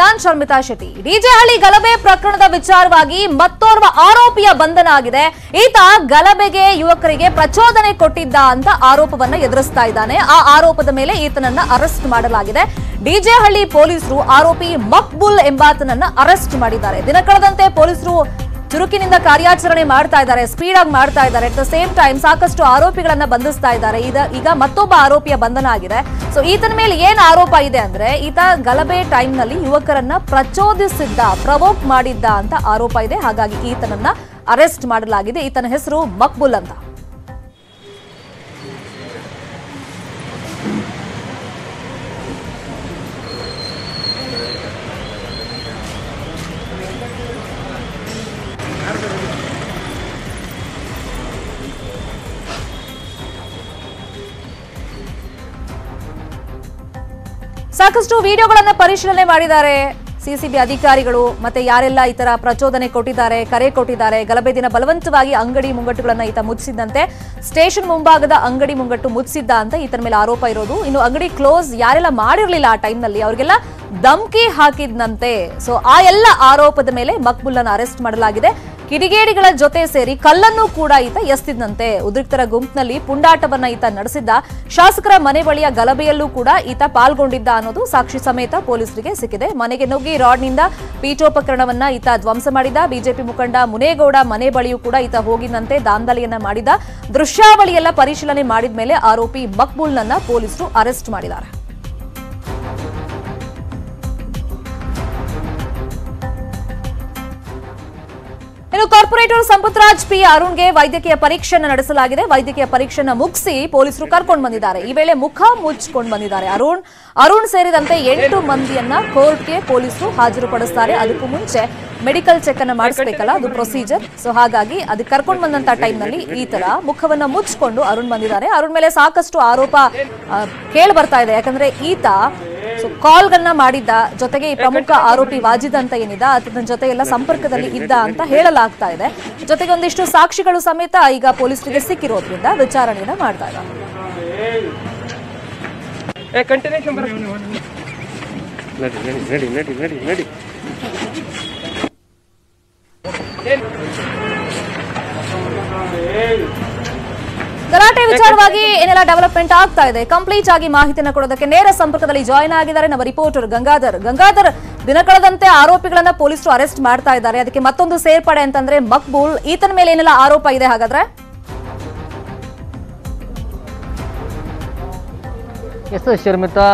ನಾನ್ ಶರ್ಮಿತಾ ಶೆಟ್ಟಿ. ಡಿಜೆಹಳ್ಳಿ ಗಲಭೆ ಪ್ರಕರಣದ ವಿಚಾರವಾಗಿ ಮತ್ತೋರ್ವ ಆರೋಪಿಯ ಬಂಧನ ಆಗಿದೆ. ಈತ ಗಲಭೆಗೆ ಯುವಕರಿಗೆ ಪ್ರಚೋದನೆ ಕೊಟ್ಟಿದ್ದ ಅಂತ ಆರೋಪವನ್ನ ಎದುರಿಸ್ತಾ ಇದ್ದಾನೆ. ಆ ಆರೋಪದ ಮೇಲೆ ಈತನನ್ನ ಅರೆಸ್ಟ್ ಮಾಡಲಾಗಿದೆ. ಡಿಜೆಹಳ್ಳಿ ಪೊಲೀಸರು ಆರೋಪಿ ಮಕ್ಬುಲ್ ಎಂಬಾತನನ್ನ ಅರೆಸ್ಟ್ ಮಾಡಿದ್ದಾರೆ. ದಿನ ಕಳೆದಂತೆ ಪೊಲೀಸರು ಚುರುಕಿನಿಂದ ಕಾರ್ಯಾಚರಣೆ ಮಾಡ್ತಾ ಇದ್ದಾರೆ, ಸ್ಪೀಡ್ ಆಗಿ ಮಾಡ್ತಾ ಇದ್ದಾರೆ. ಅಟ್ ದ ಸೇಮ್ ಟೈಮ್ ಸಾಕಷ್ಟು ಆರೋಪಿಗಳನ್ನ ಬಂಧಿಸ್ತಾ ಇದ್ದಾರೆ. ಈಗ ಮತ್ತೊಬ್ಬ ಆರೋಪಿಯ ಬಂಧನ ಆಗಿದೆ. ಸೊ ಈತನ ಮೇಲೆ ಏನ್ ಆರೋಪ ಇದೆ ಅಂದ್ರೆ, ಈತ ಗಲಭೆ ಟೈಮ್ ನಲ್ಲಿ ಯುವಕರನ್ನ ಪ್ರಚೋದಿಸಿದ್ದ, ಪ್ರವೋಕ್ ಮಾಡಿದ್ದ ಅಂತ ಆರೋಪ ಇದೆ. ಹಾಗಾಗಿ ಈತನನ್ನ ಅರೆಸ್ಟ್ ಮಾಡಲಾಗಿದೆ. ಈತನ ಹೆಸರು ಮಕ್ಬುಲ್ ಅಂತ. ಸಾಕಷ್ಟು ವಿಡಿಯೋಗಳನ್ನ ಪರಿಶೀಲನೆ ಮಾಡಿದ್ದಾರೆ ಸಿಸಿಬಿ ಅಧಿಕಾರಿಗಳು. ಮತ್ತೆ ಯಾರೆಲ್ಲ ಈ ತರ ಪ್ರಚೋದನೆ ಕೊಟ್ಟಿದ್ದಾರೆ, ಕರೆ ಕೊಟ್ಟಿದ್ದಾರೆ, ಗಲಭೆ ದಿನ ಬಲವಂತವಾಗಿ ಅಂಗಡಿ ಮುಂಗಟ್ಟುಗಳನ್ನ ಈತ ಮುಚ್ಚಿಸಿದಂತೆ, ಸ್ಟೇಷನ್ ಮುಂಭಾಗದ ಅಂಗಡಿ ಮುಂಗಟ್ಟು ಮುಚ್ಚಿಸಿದ್ದ ಅಂತ ಈತನ ಮೇಲೆ ಆರೋಪ ಇರೋದು. ಇನ್ನು ಅಂಗಡಿ ಕ್ಲೋಸ್ ಯಾರೆಲ್ಲ ಮಾಡಿರ್ಲಿಲ್ಲ ಆ ಟೈಮ್ ನಲ್ಲಿ ಅವ್ರಿಗೆಲ್ಲ ಧಮ್ಕಿ ಹಾಕಿದ್ನಂತೆ. ಸೊ ಆ ಎಲ್ಲ ಆರೋಪದ ಮೇಲೆ ಮಕ್ಬುಲ್ಲನ್ನ ಅರೆಸ್ಟ್ ಮಾಡಲಾಗಿದೆ. ಕಿಡಿಗೇಡಿಗಳ ಜೊತೆ ಸೇರಿ ಕಲ್ಲನ್ನು ಕೂಡ ಈತ ಎಸ್ತಿದ್ದಂತೆ. ಉದ್ರಿಕ್ತರ ಗುಂಪಿನಲ್ಲಿ ಪುಂಡಾಟವನ್ನ ಈತ ನಡೆಸಿದ್ದ. ಶಾಸಕರ ಮನೆ ಬಳಿಯ ಗಲಭೆಯಲ್ಲೂ ಕೂಡ ಈತ ಪಾಲ್ಗೊಂಡಿದ್ದ ಅನ್ನೋದು ಸಾಕ್ಷಿ ಸಮೇತ ಪೊಲೀಸರಿಗೆ ಸಿಕ್ಕಿದೆ. ಮನೆಗೆ ನುಗ್ಗಿ ರಾಡ್ನಿಂದ ಪೀಠೋಪಕರಣವನ್ನ ಈತ ಧ್ವಂಸ ಮಾಡಿದ. ಬಿಜೆಪಿ ಮುಖಂಡ ಮುನೇಗೌಡ ಮನೆ ಬಳಿಯೂ ಕೂಡ ಈತ ಹೋಗಿದ್ದಂತೆ ದಾಂಧಲೆಯನ್ನ ಮಾಡಿದ. ದೃಶ್ಯಾವಳಿಯೆಲ್ಲ ಪರಿಶೀಲನೆ ಮಾಡಿದ ಮೇಲೆ ಆರೋಪಿ ಮಕ್ಬುಲ್ನನ್ನ ಪೊಲೀಸರು ಅರೆಸ್ಟ್ ಮಾಡಿದ್ದಾರೆ. ಇನ್ನು ಕಾರ್ಪೊರೇಟರ್ ಸಂಪತ್ರಾಜ್ ಪಿ ಅರುಣ್ಗೆ ವೈದ್ಯಕೀಯ ಪರೀಕ್ಷೆಯನ್ನು ನಡೆಸಲಾಗಿದೆ. ವೈದ್ಯಕೀಯ ಪರೀಕ್ಷೆಯನ್ನು ಮುಗಿಸಿ ಪೊಲೀಸರು ಕರ್ಕೊಂಡು ಬಂದಿದ್ದಾರೆ. ಈ ವೇಳೆ ಮುಖ ಮುಚ್ಚಿಕೊಂಡು ಬಂದಿದ್ದಾರೆ ಅರುಣ್ ಸೇರಿದಂತೆ 8 ಮಂದಿಯನ್ನ ಕೋರ್ಟ್ಗೆ ಪೊಲೀಸರು ಹಾಜರುಪಡಿಸುತ್ತಾರೆ. ಅದಕ್ಕೂ ಮುಂಚೆ ಮೆಡಿಕಲ್ ಚೆಕ್ ಅನ್ನ ಮಾಡಿಸಬೇಕಲ್ಲ, ಅದು ಪ್ರೊಸೀಜರ್. ಸೊ ಹಾಗಾಗಿ ಅದಕ್ಕೆ ಕರ್ಕೊಂಡು ಬಂದಂತ ಟೈಮ್ ನಲ್ಲಿ ಈ ತರ ಮುಖವನ್ನ ಮುಚ್ಚಿಕೊಂಡು ಅರುಣ್ ಬಂದಿದ್ದಾರೆ. ಅರುಣ್ ಮೇಲೆ ಸಾಕಷ್ಟು ಆರೋಪ ಕೇಳಿ ಬರ್ತಾ ಇದೆ. ಯಾಕಂದ್ರೆ ಈತ ಕಾಲ್ಗಳನ್ನ ಮಾಡಿದ್ದ, ಜೊತೆಗೆ ಈ ಪ್ರಮುಖ ಆರೋಪಿ ವಾಜಿದ್ ಅಂತ ಏನಿದ್ದ ಆತನ ಜೊತೆ ಎಲ್ಲ ಸಂಪರ್ಕದಲ್ಲಿ ಇದ್ದ ಅಂತ ಹೇಳಲಾಗ್ತಾ ಇದೆ. ಜೊತೆಗೆ ಒಂದಿಷ್ಟು ಸಾಕ್ಷಿಗಳು ಸಮೇತ ಈಗ ಪೊಲೀಸರಿಗೆ ಸಿಕ್ಕಿರೋದ್ರಿಂದ ವಿಚಾರಣೆಯನ್ನ ಮಾಡ್ತಾ ಇದ್ದಾರೆ. ಗಲಾಟೆ ವಿಚಾರವಾಗಿ ಏನೆಲ್ಲ ಡೆವಲಪ್ಮೆಂಟ್ ಆಗ್ತಾ ಇದೆ, ಕಂಪ್ಲೀಟ್ ಆಗಿ ಮಾಹಿತಿಯನ್ನು ಕೊಡೋದಕ್ಕೆ ನೇರ ಸಂಪರ್ಕದಲ್ಲಿ ಜಾಯ್ನ್ ಆಗಿದ್ದಾರೆ ನಮ್ಮ ರಿಪೋರ್ಟರ್ ಗಂಗಾಧರ್. ದಿನ ಕಳೆದಂತೆ ಆರೋಪಿಗಳನ್ನ ಪೊಲೀಸರು ಅರೆಸ್ಟ್ ಮಾಡ್ತಾ ಇದ್ದಾರೆ. ಅದಕ್ಕೆ ಮತ್ತೊಂದು ಸೇರ್ಪಡೆ ಅಂತಂದ್ರೆ ಮಕ್ಬುಲ್. ಈತನ ಮೇಲೆ ಏನೆಲ್ಲ ಆರೋಪ ಇದೆ ಹಾಗಾದ್ರೆ? ಎಸ್ ಶರ್ಮಿತಾ,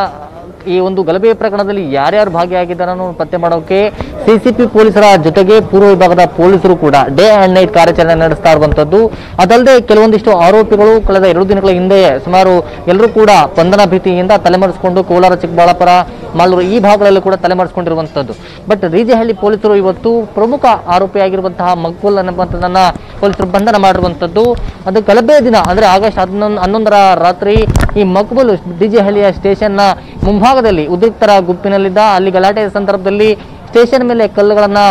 ಈ ಒಂದು ಗಲಭೆ ಪ್ರಕರಣದಲ್ಲಿ ಯಾರ್ಯಾರು ಭಾಗಿಯಾಗಿದ್ದಾರೆ ಪತ್ತೆ ಮಾಡೋಕೆ ಸಿಸಿಪಿ ಪೊಲೀಸರ ಜೊತೆಗೆ ಪೂರ್ವ ವಿಭಾಗದ ಪೊಲೀಸರು ಕೂಡ ಡೇ ಅಂಡ್ ನೈಟ್ ಕಾರ್ಯಾಚರಣೆ ನಡೆಸ್ತಾ ಇರುವಂತದ್ದು. ಅದಲ್ಲದೆ ಕೆಲವೊಂದಿಷ್ಟು ಆರೋಪಿಗಳು ಕಳೆದ 2 ದಿನಗಳ ಹಿಂದೆ ಸುಮಾರು ಎಲ್ಲರೂ ಕೂಡ ಬಂಧನ ಭೀತಿಯಿಂದ ತಲೆಮರೆಸಿಕೊಂಡು ಕೋಲಾರ, ಚಿಕ್ಕಬಳ್ಳಾಪುರ, ಮಾಲೂರು ಈ ಭಾಗಗಳಲ್ಲಿ ಕೂಡ ತಲೆಮರೆಸಿಕೊಂಡಿರುವಂತದ್ದು. ಬಟ್ ಡಿಜೆಹಳ್ಳಿ ಪೊಲೀಸರು ಇವತ್ತು ಪ್ರಮುಖ ಆರೋಪಿಯಾಗಿರುವಂತಹ ಮಕ್ಬುಲ್ ಅನ್ನುವಂಥದ್ದನ್ನ ಪೊಲೀಸರು ಬಂಧನ ಮಾಡಿರುವಂತದ್ದು. ಅದು ಗಲಭೆ ದಿನ ಅಂದ್ರೆ ಆಗಸ್ಟ್ 11ರ ರಾತ್ರಿ ಈ ಮಕ್ಬುಲ್ ಡಿಜೆಹಳ್ಳಿಯ ಸ್ಟೇಷನ್ನ ಮುಂಭಾಗದಲ್ಲಿ ಉದ್ರಿಕ್ತರ ಗುಂಪಿನಲ್ಲಿದ್ದ. ಅಲ್ಲಿ ಗಲಾಟೆಯ ಸಂದರ್ಭದಲ್ಲಿ ಸ್ಟೇಷನ್ ಮೇಲೆ ಕಲ್ಲುಗಳನ್ನ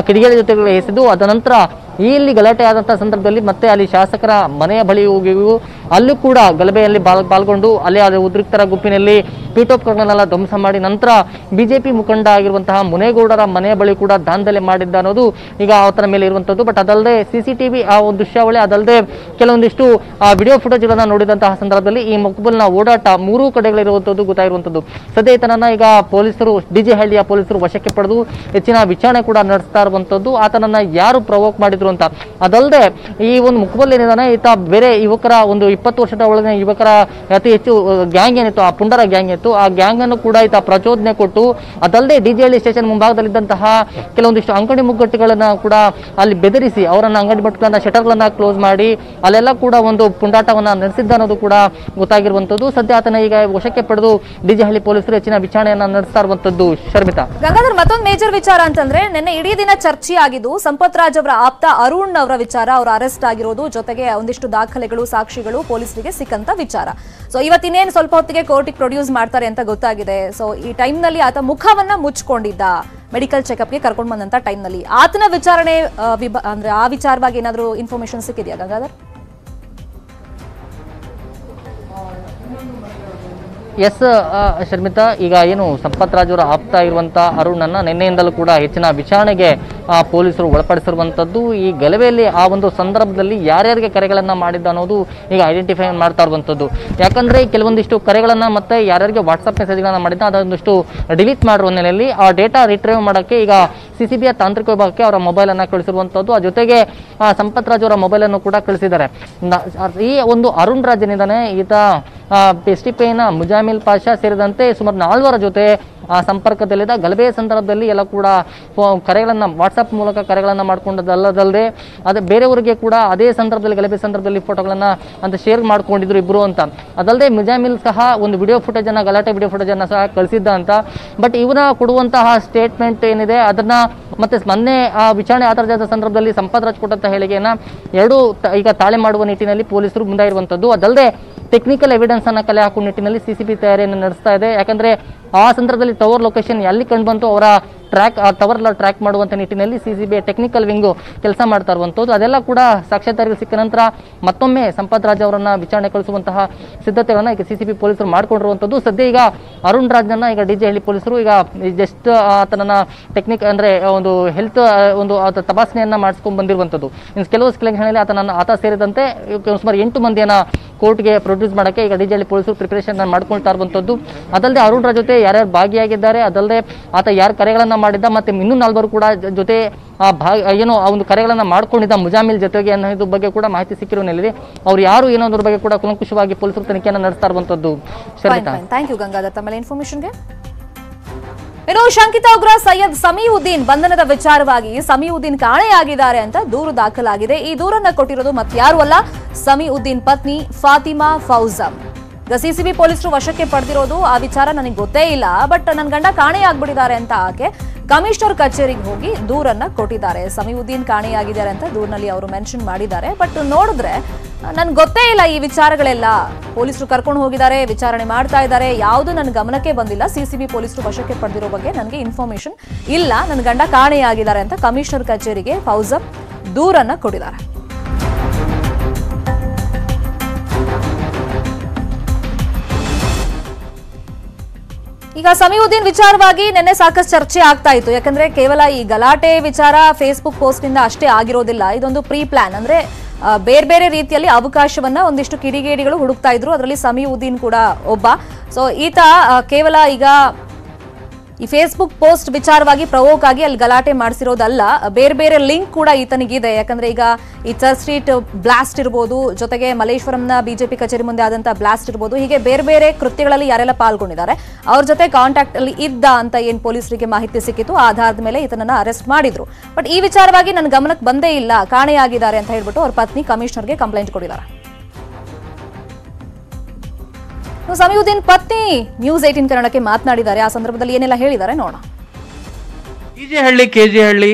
ಕಿಡಿಗೇಡಿ ಜೊತೆಗಳು ಎಸೆದು, ಅದ ನಂತರ ಇಲ್ಲಿ ಗಲಾಟೆ ಆದಂತಹ ಸಂದರ್ಭದಲ್ಲಿ ಮತ್ತೆ ಅಲ್ಲಿ ಶಾಸಕರ ಮನೆಯ ಬಳಿ ಹೋಗಿಯೂ ಅಲ್ಲೂ ಕೂಡ ಗಲಭೆಯಲ್ಲಿ ಪಾಲ್ಗೊಂಡು ಅಲ್ಲಿ ಉದ್ರಿಕ್ತರ ಗುಂಪಿನಲ್ಲಿ ಪೀಠೋಪಕರಣನೆಲ್ಲ ಧ್ವಂಸ ಮಾಡಿ ನಂತರ ಬಿಜೆಪಿ ಮುಖಂಡ ಆಗಿರುವಂತಹ ಮುನೇಗೌಡರ ಮನೆಯ ಬಳಿ ಕೂಡ ದಾಂಧಲೆ ಮಾಡಿದ್ದ ಅನ್ನೋದು ಈಗ ಆತನ ಮೇಲೆ ಇರುವಂತದ್ದು. ಬಟ್ ಅದಲ್ಲದೆ ಸಿಸಿಟಿವಿ ಆ ಒಂದು ದೃಶ್ಯಾವಳಿ, ಅದಲ್ಲದೆ ಕೆಲವೊಂದಿಷ್ಟು ವಿಡಿಯೋ ಫುಟೇಜ್ಗಳನ್ನ ನೋಡಿದಂತಹ ಸಂದರ್ಭದಲ್ಲಿ ಈ ಮಕ್ಬುಲ್ನ ಓಡಾಟ 3 ಕಡೆಗಳಿರುವಂತದ್ದು ಗೊತ್ತಾಗಿರುವಂತದ್ದು. ಸದ್ಯ ಈತನನ್ನ ಈಗ ಪೊಲೀಸರು, ಡಿಜೆಹಳ್ಳಿಯ ಪೊಲೀಸರು ವಶಕ್ಕೆ ಪಡೆದು ಹೆಚ್ಚಿನ ವಿಚಾರಣೆ ಕೂಡ ನಡೆಸ್ತಾ ಇರುವಂತದ್ದು. ಆತನನ್ನ ಯಾರು ಪ್ರವೋಕ್ ಮಾಡಿದ್ರು ಅಂತ. ಅದಲ್ಲದೆ ಈ ಒಂದು ಮಕ್ಬುಲ್ ಏನಿದಾನೆ, ಈತ ಬೇರೆ ಯುವಕರ ಒಂದು 20 ವರ್ಷದ ಒಳಗಿನ ಯುವಕರ ಅತಿ ಹೆಚ್ಚು ಗ್ಯಾಂಗ್ ಏನಿತ್ತು, ಆ ಪುಂಡರ ಗ್ಯಾಂಗ್ ಇತ್ತು, ಆ ಗ್ಯಾಂಗ್ ಅನ್ನು ಕೂಡ ಈತ ಪ್ರಚೋದನೆ ಕೊಟ್ಟು, ಅದಲ್ಲದೆ ಡಿಜೆಹಳ್ಳಿ ಸ್ಟೇಷನ್ ಮುಂಭಾಗದಲ್ಲಿದ್ದಂತಹ ಕೆಲವೊಂದಿಷ್ಟು ಅಂಗಡಿ ಮುಗ್ಗಟ್ಟುಗಳನ್ನ ಕೂಡ ಅಲ್ಲಿ ಬೆದರಿಸಿ ಅವರನ್ನ ಅಂಗಡಿ ಮುಗ್ಗಟ್ಟುಗಳನ್ನ ಶಟರ್ಗಳನ್ನ ಕ್ಲೋಸ್ ಮಾಡಿ ಅಲ್ಲೆಲ್ಲ ಕೂಡ ಒಂದು ಪುಂಡಾಟವನ್ನ ನಡೆಸಿದ್ದ ಅನ್ನೋದು ಕೂಡ ಗೊತ್ತಾಗಿರುವಂತದ್ದು. ಸದ್ಯ ಆತನ ಈಗ ವಶಕ್ಕೆ ಪಡೆದು ಡಿಜೆಹಳ್ಳಿ ಪೊಲೀಸರು ಹೆಚ್ಚಿನ ವಿಚಾರಣೆಯನ್ನ ನಡೆಸ್ತಾ ಇರುವಂತದ್ದು. ಶರ್ಮಿತಾ, ಗಂಗಾಧರ್, ಮತ್ತೊಂದು ಮೇಜರ್ ವಿಚಾರ ಅಂತಂದ್ರೆ ನಿನ್ನೆ ಇಡೀ ದಿನ ಚರ್ಚೆ ಆಗಿದ್ದು ಸಂಪತ್ ರಾಜ್ ಅವರ ಆಪ್ತ ಅರುಣ್ ಅವರ ವಿಚಾರ. ಅವರು ಅರೆಸ್ಟ್ ಆಗಿರೋದು, ಜೊತೆಗೆ ಒಂದಿಷ್ಟು ದಾಖಲೆಗಳು, ಸಾಕ್ಷಿಗಳು ಪೊಲೀಸರಿಗೆ ಸಿಕ್ಕಂತ ವಿಚಾರ. ಸೊ ಇವತ್ತಿನೇನು ಸ್ವಲ್ಪ ಹೊತ್ತಿಗೆ ಕೋರ್ಟಿಗೆ ಪ್ರೊಡ್ಯೂಸ್ ಮಾಡ್ತಾರೆ ಅಂತ ಗೊತ್ತಾಗಿದೆ. ಸೊ ಈ ಟೈಮ್ ನಲ್ಲಿ ಆತ ಮುಖವನ್ನ ಮುಚ್ಕೊಂಡಿದ್ದ. ಮೆಡಿಕಲ್ ಚೆಕಪ್ಗೆ ಕರ್ಕೊಂಡು ಬಂದಂತ ಟೈಮ್ ನಲ್ಲಿ ಆತನ ವಿಚಾರಣೆ ಅಂದ್ರೆ ಆ ವಿಚಾರವಾಗಿ ಏನಾದರೂ ಇನ್ಫಾರ್ಮೇಶನ್ ಸಿಕ್ಕಿದೆಯಾ ಗಂಗಾಧರ್? ಎಸ್ ಶರ್ಮಿತಾ, ಈಗ ಏನು ಸಂಪತ್ ರಾಜ್ ಅವರ ಆಪ್ತ ಇರುವಂಥ ಅರುಣನ್ನ ನಿನ್ನೆಯಿಂದಲೂ ಕೂಡ ಹೆಚ್ಚಿನ ವಿಚಾರಣೆಗೆ ಪೊಲೀಸರು ಒಳಪಡಿಸಿರುವಂಥದ್ದು. ಈ ಗಲಭೆಯಲ್ಲಿ ಆ ಒಂದು ಸಂದರ್ಭದಲ್ಲಿ ಯಾರ್ಯಾರಿಗೆ ಕರೆಗಳನ್ನು ಮಾಡಿದ್ದ ಅನ್ನೋದು ಈಗ ಐಡೆಂಟಿಫೈ ಮಾಡ್ತಾ ಇರುವಂಥದ್ದು. ಯಾಕಂದರೆ ಕೆಲವೊಂದಿಷ್ಟು ಕರೆಗಳನ್ನು ಮತ್ತು ಯಾರ್ಯಾರಿಗೆ ವಾಟ್ಸಪ್ ಮೆಸೇಜ್ಗಳನ್ನು ಮಾಡಿದ್ದ ಅದೊಂದಿಷ್ಟು ಡಿಲೀಟ್ ಮಾಡಿರುವ ಹಿನ್ನೆಲೆಯಲ್ಲಿ ಆ ಡೇಟಾ ರಿಟ್ರೈವ್ ಮಾಡೋಕ್ಕೆ ಈಗ CCBಯ ತಾಂತ್ರಿಕ ವಿಭಾಗಕ್ಕೆ ಅವರ ಮೊಬೈಲನ್ನು ಕಳಿಸಿರುವಂಥದ್ದು. ಆ ಜೊತೆಗೆ ಸಂಪತ್ ರಾಜ್ ಅವರ ಮೊಬೈಲನ್ನು ಕೂಡ ಕಳಿಸಿದ್ದಾರೆ. ಈ ಒಂದು ಅರುಣ್ ರಾಜ್ ಏನಿದ್ದಾನೆ, ಈತ ಎಸ್ಟಿಪಿಐನ ಮುಜಾಮಿಲ್ ಪಾಷಾ ಸೇರಿದಂತೆ ಸುಮಾರು 4 ಜೊತೆ ಸಂಪರ್ಕದಲ್ಲಿದ್ದ. ಗಲಭೆಯ ಸಂದರ್ಭದಲ್ಲಿ ಎಲ್ಲ ಕೂಡ ಕರೆಗಳನ್ನು ವಾಟ್ಸಪ್ ಮೂಲಕ ಕರೆಗಳನ್ನು ಮಾಡ್ಕೊಂಡದಲ್ಲದಲ್ಲದೆ ಅದು ಬೇರೆಯವರಿಗೆ ಕೂಡ ಅದೇ ಸಂದರ್ಭದಲ್ಲಿ ಗಲಭೆ ಸಂದರ್ಭದಲ್ಲಿ ಫೋಟೋಗಳನ್ನು ಅಂತ ಶೇರ್ ಮಾಡ್ಕೊಂಡಿದ್ರು ಇಬ್ಬರು ಅಂತ. ಅದಲ್ಲದೆ ಮುಜಾಮಿಲ್ ಸಹ ಒಂದು ವಿಡಿಯೋ ಫುಟೇಜನ್ನು, ಗಲಾಟೆ ವಿಡಿಯೋ ಫುಟೇಜನ್ನು ಸಹ ಕಳಿಸಿದ್ದ ಅಂತ. ಬಟ್ ಇವರ ಕೊಡುವಂತಹ ಸ್ಟೇಟ್ಮೆಂಟ್ ಏನಿದೆ ಅದನ್ನ ಮತ್ತೆ ಮೊನ್ನೆ ವಿಚಾರಣೆ ಆಧಾರದ ಸಂದರ್ಭದಲ್ಲಿ ಸಂಪತ್ ರಾಜ್ ಕೊಟ್ಟಂತಹ ಹೇಳಿಕೆಯನ್ನು ಎರಡೂ ಈಗ ತಾಳೆ ಮಾಡುವ ನಿಟ್ಟಿನಲ್ಲಿ ಪೊಲೀಸರು ಮುಂದಾಗಿರುವಂಥದ್ದು. ಅದಲ್ಲದೆ ಟೆಕ್ನಿಕಲ್ ಎವಿಡೆನ್ಸ್ ಅನ್ನು ಕಲೆ ಹಾಕುವ ನಿಟ್ಟಿನಲ್ಲಿ CCB ತಯಾರಿಯನ್ನು ನಡೆಸ್ತಾ ಇದೆ. ಯಾಕಂದ್ರೆ ಆ ಸಂದರ್ಭದಲ್ಲಿ ಟವರ್ ಲೊಕೇಶನ್ ಎಲ್ಲಿ ಕಂಡು ಬಂತು ಅವರ ಟವರ್ ಟ್ರ್ಯಾಕ್ ಮಾಡುವಂಥ ನಿಟ್ಟಿನಲ್ಲಿ CCB ಟೆಕ್ನಿಕಲ್ ವಿಂಗು ಕೆಲಸ ಮಾಡ್ತಾ ಇರುವಂಥದ್ದು. ಅದೆಲ್ಲ ಕೂಡ ಸಾಕ್ಷ್ಯಾಧಾರಗಳು ಸಿಕ್ಕ ನಂತರ ಮತ್ತೊಮ್ಮೆ ಸಂಪತ್ ರಾಜ್ ಅವರನ್ನ ವಿಚಾರಣೆ ಕಳಿಸುವಂತಹ ಸಿದ್ಧತೆಗಳನ್ನು ಈಗ CCB ಪೊಲೀಸರು ಮಾಡ್ಕೊಂಡಿರುವಂಥದ್ದು. ಸದ್ಯ ಈಗ ಅರುಣ್ ರಾಜ್ನ ಈಗ DJ ಹಳ್ಳಿ ಪೊಲೀಸರು ಈಗ ಜಸ್ಟ್ ಆತನನ್ನ ಅಂದ್ರೆ ಒಂದು ಹೆಲ್ತ್ ಒಂದು ತಪಾಸಣೆಯನ್ನ ಮಾಡಿಸ್ಕೊಂಡು ಬಂದಿರುವಂಥದ್ದು. ಇನ್ನು ಕೆಲವು ಸ್ಕೆಲೆಕ್ಷನ್ಗಳಲ್ಲಿ ಆತ ಸೇರಿದಂತೆ ಸುಮಾರು 8 ಮಂದಿಯನ್ನ ಕೋರ್ಟ್ಗೆ ಪ್ರೊಡ್ಯೂಸ್ ಮಾಡೋಕ್ಕೆ ಈಗ DJ ಹಳ್ಳಿ ಪೊಲೀಸರು ಪ್ರಿಪರೇಷನ್ ಮಾಡ್ಕೊಳ್ತಾ ಇರುವಂಥದ್ದು. ಅದಲ್ಲದೆ ಅರುಣ್ ರಾಜ್ ಜೊತೆ ಯಾರ್ಯಾರು ಭಾಗಿಯಾಗಿದ್ದಾರೆ, ಅದಲ್ಲದೆ ಆತ ಯಾರು ಕರೆಗಳನ್ನ ಮಾಡಿದ್ದ, ಮತ್ತೆ ಇನ್ನೂ 4 ಕೂಡ ಜೊತೆ ಏನೋ ಆ ಒಂದು ಕರೆಗಳನ್ನ ಮಾಡ್ಕೊಂಡಿದ್ದ ಮುಜಾಮಿಲ್ ಜೊತೆಗೆ ಅನ್ನೋದ್ರ ಬಗ್ಗೆ ಕೂಡ ಮಾಹಿತಿ ಸಿಕ್ಕಿರೋ ನೆಲೆಯಲ್ಲಿ ಅವ್ರು ಯಾರು ಏನೋ ಅದ್ರ ಬಗ್ಗೆ ಕೂಡ ಕುಲಂಕುಷವಾಗಿ ಪೊಲೀಸರು ತನಿಖೆಯನ್ನು ನಡೆಸ್ತಾ ಇರುವಂತದ್ದು. ಥ್ಯಾಂಕ್ ಯು ಗಂಗಾಧರ್ ತಮ್ಮ ಇನ್ಫಾರ್ಮೇಶನ್ಗೆ. ಇನ್ನು ಶಂಕಿತ ಉಗ್ರ ಸೈಯದ್ ಸಮೀವುದ್ದೀನ್ ಬಂಧನದ ವಿಚಾರವಾಗಿ ಸಮೀವುದ್ದೀನ್ ಕಾಣೆಯಾಗಿದ್ದಾರೆ ಅಂತ ದೂರು ದಾಖಲಾಗಿದೆ. ಈ ದೂರನ್ನ ಕೊಟ್ಟಿರೋದು ಮತ್ಯಾರು ಅಲ್ಲ, ಸಮೀವುದ್ದೀನ್ ಪತ್ನಿ ಫಾತಿಮಾ ಫೌಜಮ್. ಈಗ CCB ಪೊಲೀಸರು ವಶಕ್ಕೆ ಪಡೆದಿರೋದು ಆ ವಿಚಾರ ನನಗೆ ಗೊತ್ತೇ ಇಲ್ಲ, ಬಟ್ ನನ್ನ ಗಂಡ ಕಾಣೆಯಾಗ್ಬಿಟ್ಟಿದ್ದಾರೆ ಅಂತ ಆಕೆ ಕಮಿಷನರ್ ಕಚೇರಿಗೆ ಹೋಗಿ ದೂರನ್ನ ಕೊಟ್ಟಿದ್ದಾರೆ. ಸಮೀವುದ್ದೀನ್ ಕಾಣೆಯಾಗಿದ್ದಾರೆ ಅಂತ ದೂರಿನಲ್ಲಿ ಅವರು ಮೆನ್ಷನ್ ಮಾಡಿದ್ದಾರೆ. ಬಟ್ ನೋಡಿದ್ರೆ ನನ್ಗೆ ಗೊತ್ತೇ ಇಲ್ಲ ಈ ವಿಚಾರಗಳೆಲ್ಲ. ಪೊಲೀಸರು ಕರ್ಕೊಂಡು ಹೋಗಿದ್ದಾರೆ, ವಿಚಾರಣೆ ಮಾಡ್ತಾ ಇದ್ದಾರೆ, ಯಾವುದು ನನ್ನ ಗಮನಕ್ಕೆ ಬಂದಿಲ್ಲ. CCB ಪೊಲೀಸರು ವಶಕ್ಕೆ ಪಡೆದಿರೋ ಬಗ್ಗೆ ನನಗೆ ಇನ್ಫಾರ್ಮೇಶನ್ ಇಲ್ಲ. ನನ್ನ ಗಂಡ ಕಾಣೆಯಾಗಿದ್ದಾರೆ ಅಂತ ಕಮಿಷನರ್ ಕಚೇರಿಗೆ ಫೌಜಮ್ ದೂರನ್ನ ಕೊಟ್ಟಿದ್ದಾರೆ. ಈಗ ಸಮೀವುದ್ದೀನ್ ವಿಚಾರವಾಗಿ ನಿನ್ನೆ ಸಾಕಷ್ಟು ಚರ್ಚೆ ಆಗ್ತಾ ಇತ್ತು. ಯಾಕಂದ್ರೆ ಕೇವಲ ಈ ಗಲಾಟೆ ವಿಚಾರ ಫೇಸ್ಬುಕ್ ಪೋಸ್ಟ್ ನಿಂದ ಅಷ್ಟೇ ಆಗಿರೋದಿಲ್ಲ. ಇದೊಂದು ಪ್ರೀ ಪ್ಲಾನ್, ಅಂದ್ರೆ ಬೇರೆ ಬೇರೆ ರೀತಿಯಲ್ಲಿ ಅವಕಾಶವನ್ನ ಒಂದಿಷ್ಟು ಕಿಡಿಗೇಡಿಗಳು ಹುಡುಕ್ತಾ ಇದ್ರು. ಅದರಲ್ಲಿ ಸಮೀವುದ್ದೀನ್ ಕೂಡ ಒಬ್ಬ. ಸೊ ಈತ ಕೇವಲ ಈಗ ಈ ಫೇಸ್ಬುಕ್ ಪೋಸ್ಟ್ ವಿಚಾರವಾಗಿ ಪ್ರವೋಕ್ ಆಗಿ ಅಲ್ಲಿ ಗಲಾಟೆ ಮಾಡಿಸಿರೋದಲ್ಲ, ಬೇರೆ ಬೇರೆ ಲಿಂಕ್ ಕೂಡ ಈತನಿಗಿದೆ. ಯಾಕಂದ್ರೆ ಈಗ ಈ ಚರ್ಚ್ ಸ್ಟ್ರೀಟ್ ಬ್ಲಾಸ್ಟ್ ಇರ್ಬೋದು, ಜೊತೆಗೆ ಮಲ್ಲೇಶ್ವರಂನ ಬಿಜೆಪಿ ಕಚೇರಿ ಮುಂದೆ ಆದಂತಹ ಬ್ಲಾಸ್ಟ್ ಇರ್ಬೋದು, ಹೀಗೆ ಬೇರೆ ಬೇರೆ ಕೃತ್ಯಗಳಲ್ಲಿ ಯಾರೆಲ್ಲ ಪಾಲ್ಗೊಂಡಿದ್ದಾರೆ ಅವ್ರ ಜೊತೆ ಕಾಂಟ್ಯಾಕ್ಟ್ ಅಲ್ಲಿ ಇದ್ದ ಅಂತ ಏನ್ ಪೊಲೀಸರಿಗೆ ಮಾಹಿತಿ ಸಿಕ್ಕಿತ್ತು. ಆ ಆಧಾರದ ಮೇಲೆ ಈತನನ್ನ ಅರೆಸ್ಟ್ ಮಾಡಿದ್ರು. ಬಟ್ ಈ ವಿಚಾರವಾಗಿ ನನ್ನ ಗಮನಕ್ಕೆ ಬಂದೇ ಇಲ್ಲ, ಕಾಣೆಯಾಗಿದ್ದಾರೆ ಅಂತ ಹೇಳ್ಬಿಟ್ಟು ಅವ್ರ ಪತ್ನಿ ಕಮಿಷನರ್ಗೆ ಕಂಪ್ಲೇಂಟ್ ಕೊಟ್ಟಿದ್ದಾರೆ. ಸಮೀವುದ್ದೀನ್ ಪತ್ನಿ ನ್ಯೂಸ್ 18 ಕನ್ನಡಕ್ಕೆ ಮಾತನಾಡಿದ್ದಾರೆ. ಆ ಸಂದರ್ಭದಲ್ಲಿ ಏನೆಲ್ಲ ಹೇಳಿದ್ದಾರೆ ನೋಡೋಣ. ಕೆಜೆಹಳ್ಳಿ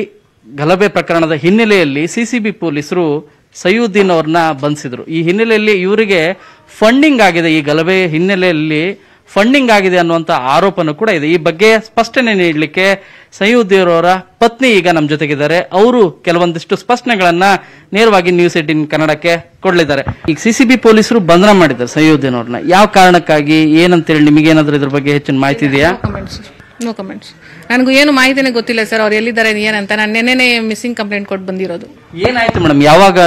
ಗಲಭೆ ಪ್ರಕರಣದ ಹಿನ್ನೆಲೆಯಲ್ಲಿ CCB ಪೊಲೀಸರು ಸೈಯುದ್ದೀನ್ ಅವ್ರನ್ನ ಬಂಧಿಸಿದ್ರು. ಈ ಹಿನ್ನೆಲೆಯಲ್ಲಿ ಇವರಿಗೆ ಫಂಡಿಂಗ್ ಆಗಿದೆ, ಈ ಗಲಭೆ ಹಿನ್ನೆಲೆಯಲ್ಲಿ ಫಂಡಿಂಗ್ ಆಗಿದೆ ಅನ್ನುವಂತ ಆರೋಪನೂ ಕೂಡ ಇದೆ. ಈ ಬಗ್ಗೆ ಸ್ಪಷ್ಟನೆ ನೀಡಲಿಕ್ಕೆ ಸೈಯುದ್ದೀನ್ ಅವರ ಪತ್ನಿ ಈಗ ನಮ್ಮ ಜೊತೆಗಿದ್ದಾರೆ. ಅವರು ಕೆಲವೊಂದಿಷ್ಟು ಸ್ಪಷ್ಟನೆಗಳನ್ನ ನೇರವಾಗಿ ನ್ಯೂಸ್ 18 ಕನ್ನಡಕ್ಕೆ ಕೊಡಲಿದ್ದಾರೆ. ಈಗ CCB ಪೊಲೀಸರು ಬಂಧನ ಮಾಡಿದ್ದಾರೆ ಸೈಯುದ್ದೀನ್ ಅವ್ರನ್ನ. ಯಾವ ಕಾರಣಕ್ಕಾಗಿ, ಏನಂತೇಳಿ ನಿಮಗೇನಾದ್ರೂ ಇದ್ರ ಬಗ್ಗೆ ಹೆಚ್ಚಿನ ಮಾಹಿತಿ ಇದೆಯಾ? No comments. ನನಗೂ ಏನು ಮಾಹಿತಿನೇ ಗೊತ್ತಿಲ್ಲ ಸರ್, ಅವ್ರು ಎಲ್ಲಿದ್ದಾರೆ ಏನಂತ. ನಾನು ನೆನ್ನೆನೇ ಮಿಸ್ಸಿಂಗ್ ಕಂಪ್ಲೇಂಟ್ ಕೊಟ್ಟು ಬಂದಿರೋದು. ಏನಾಯ್ತು ಮೇಡಮ್, ಯಾವಾಗ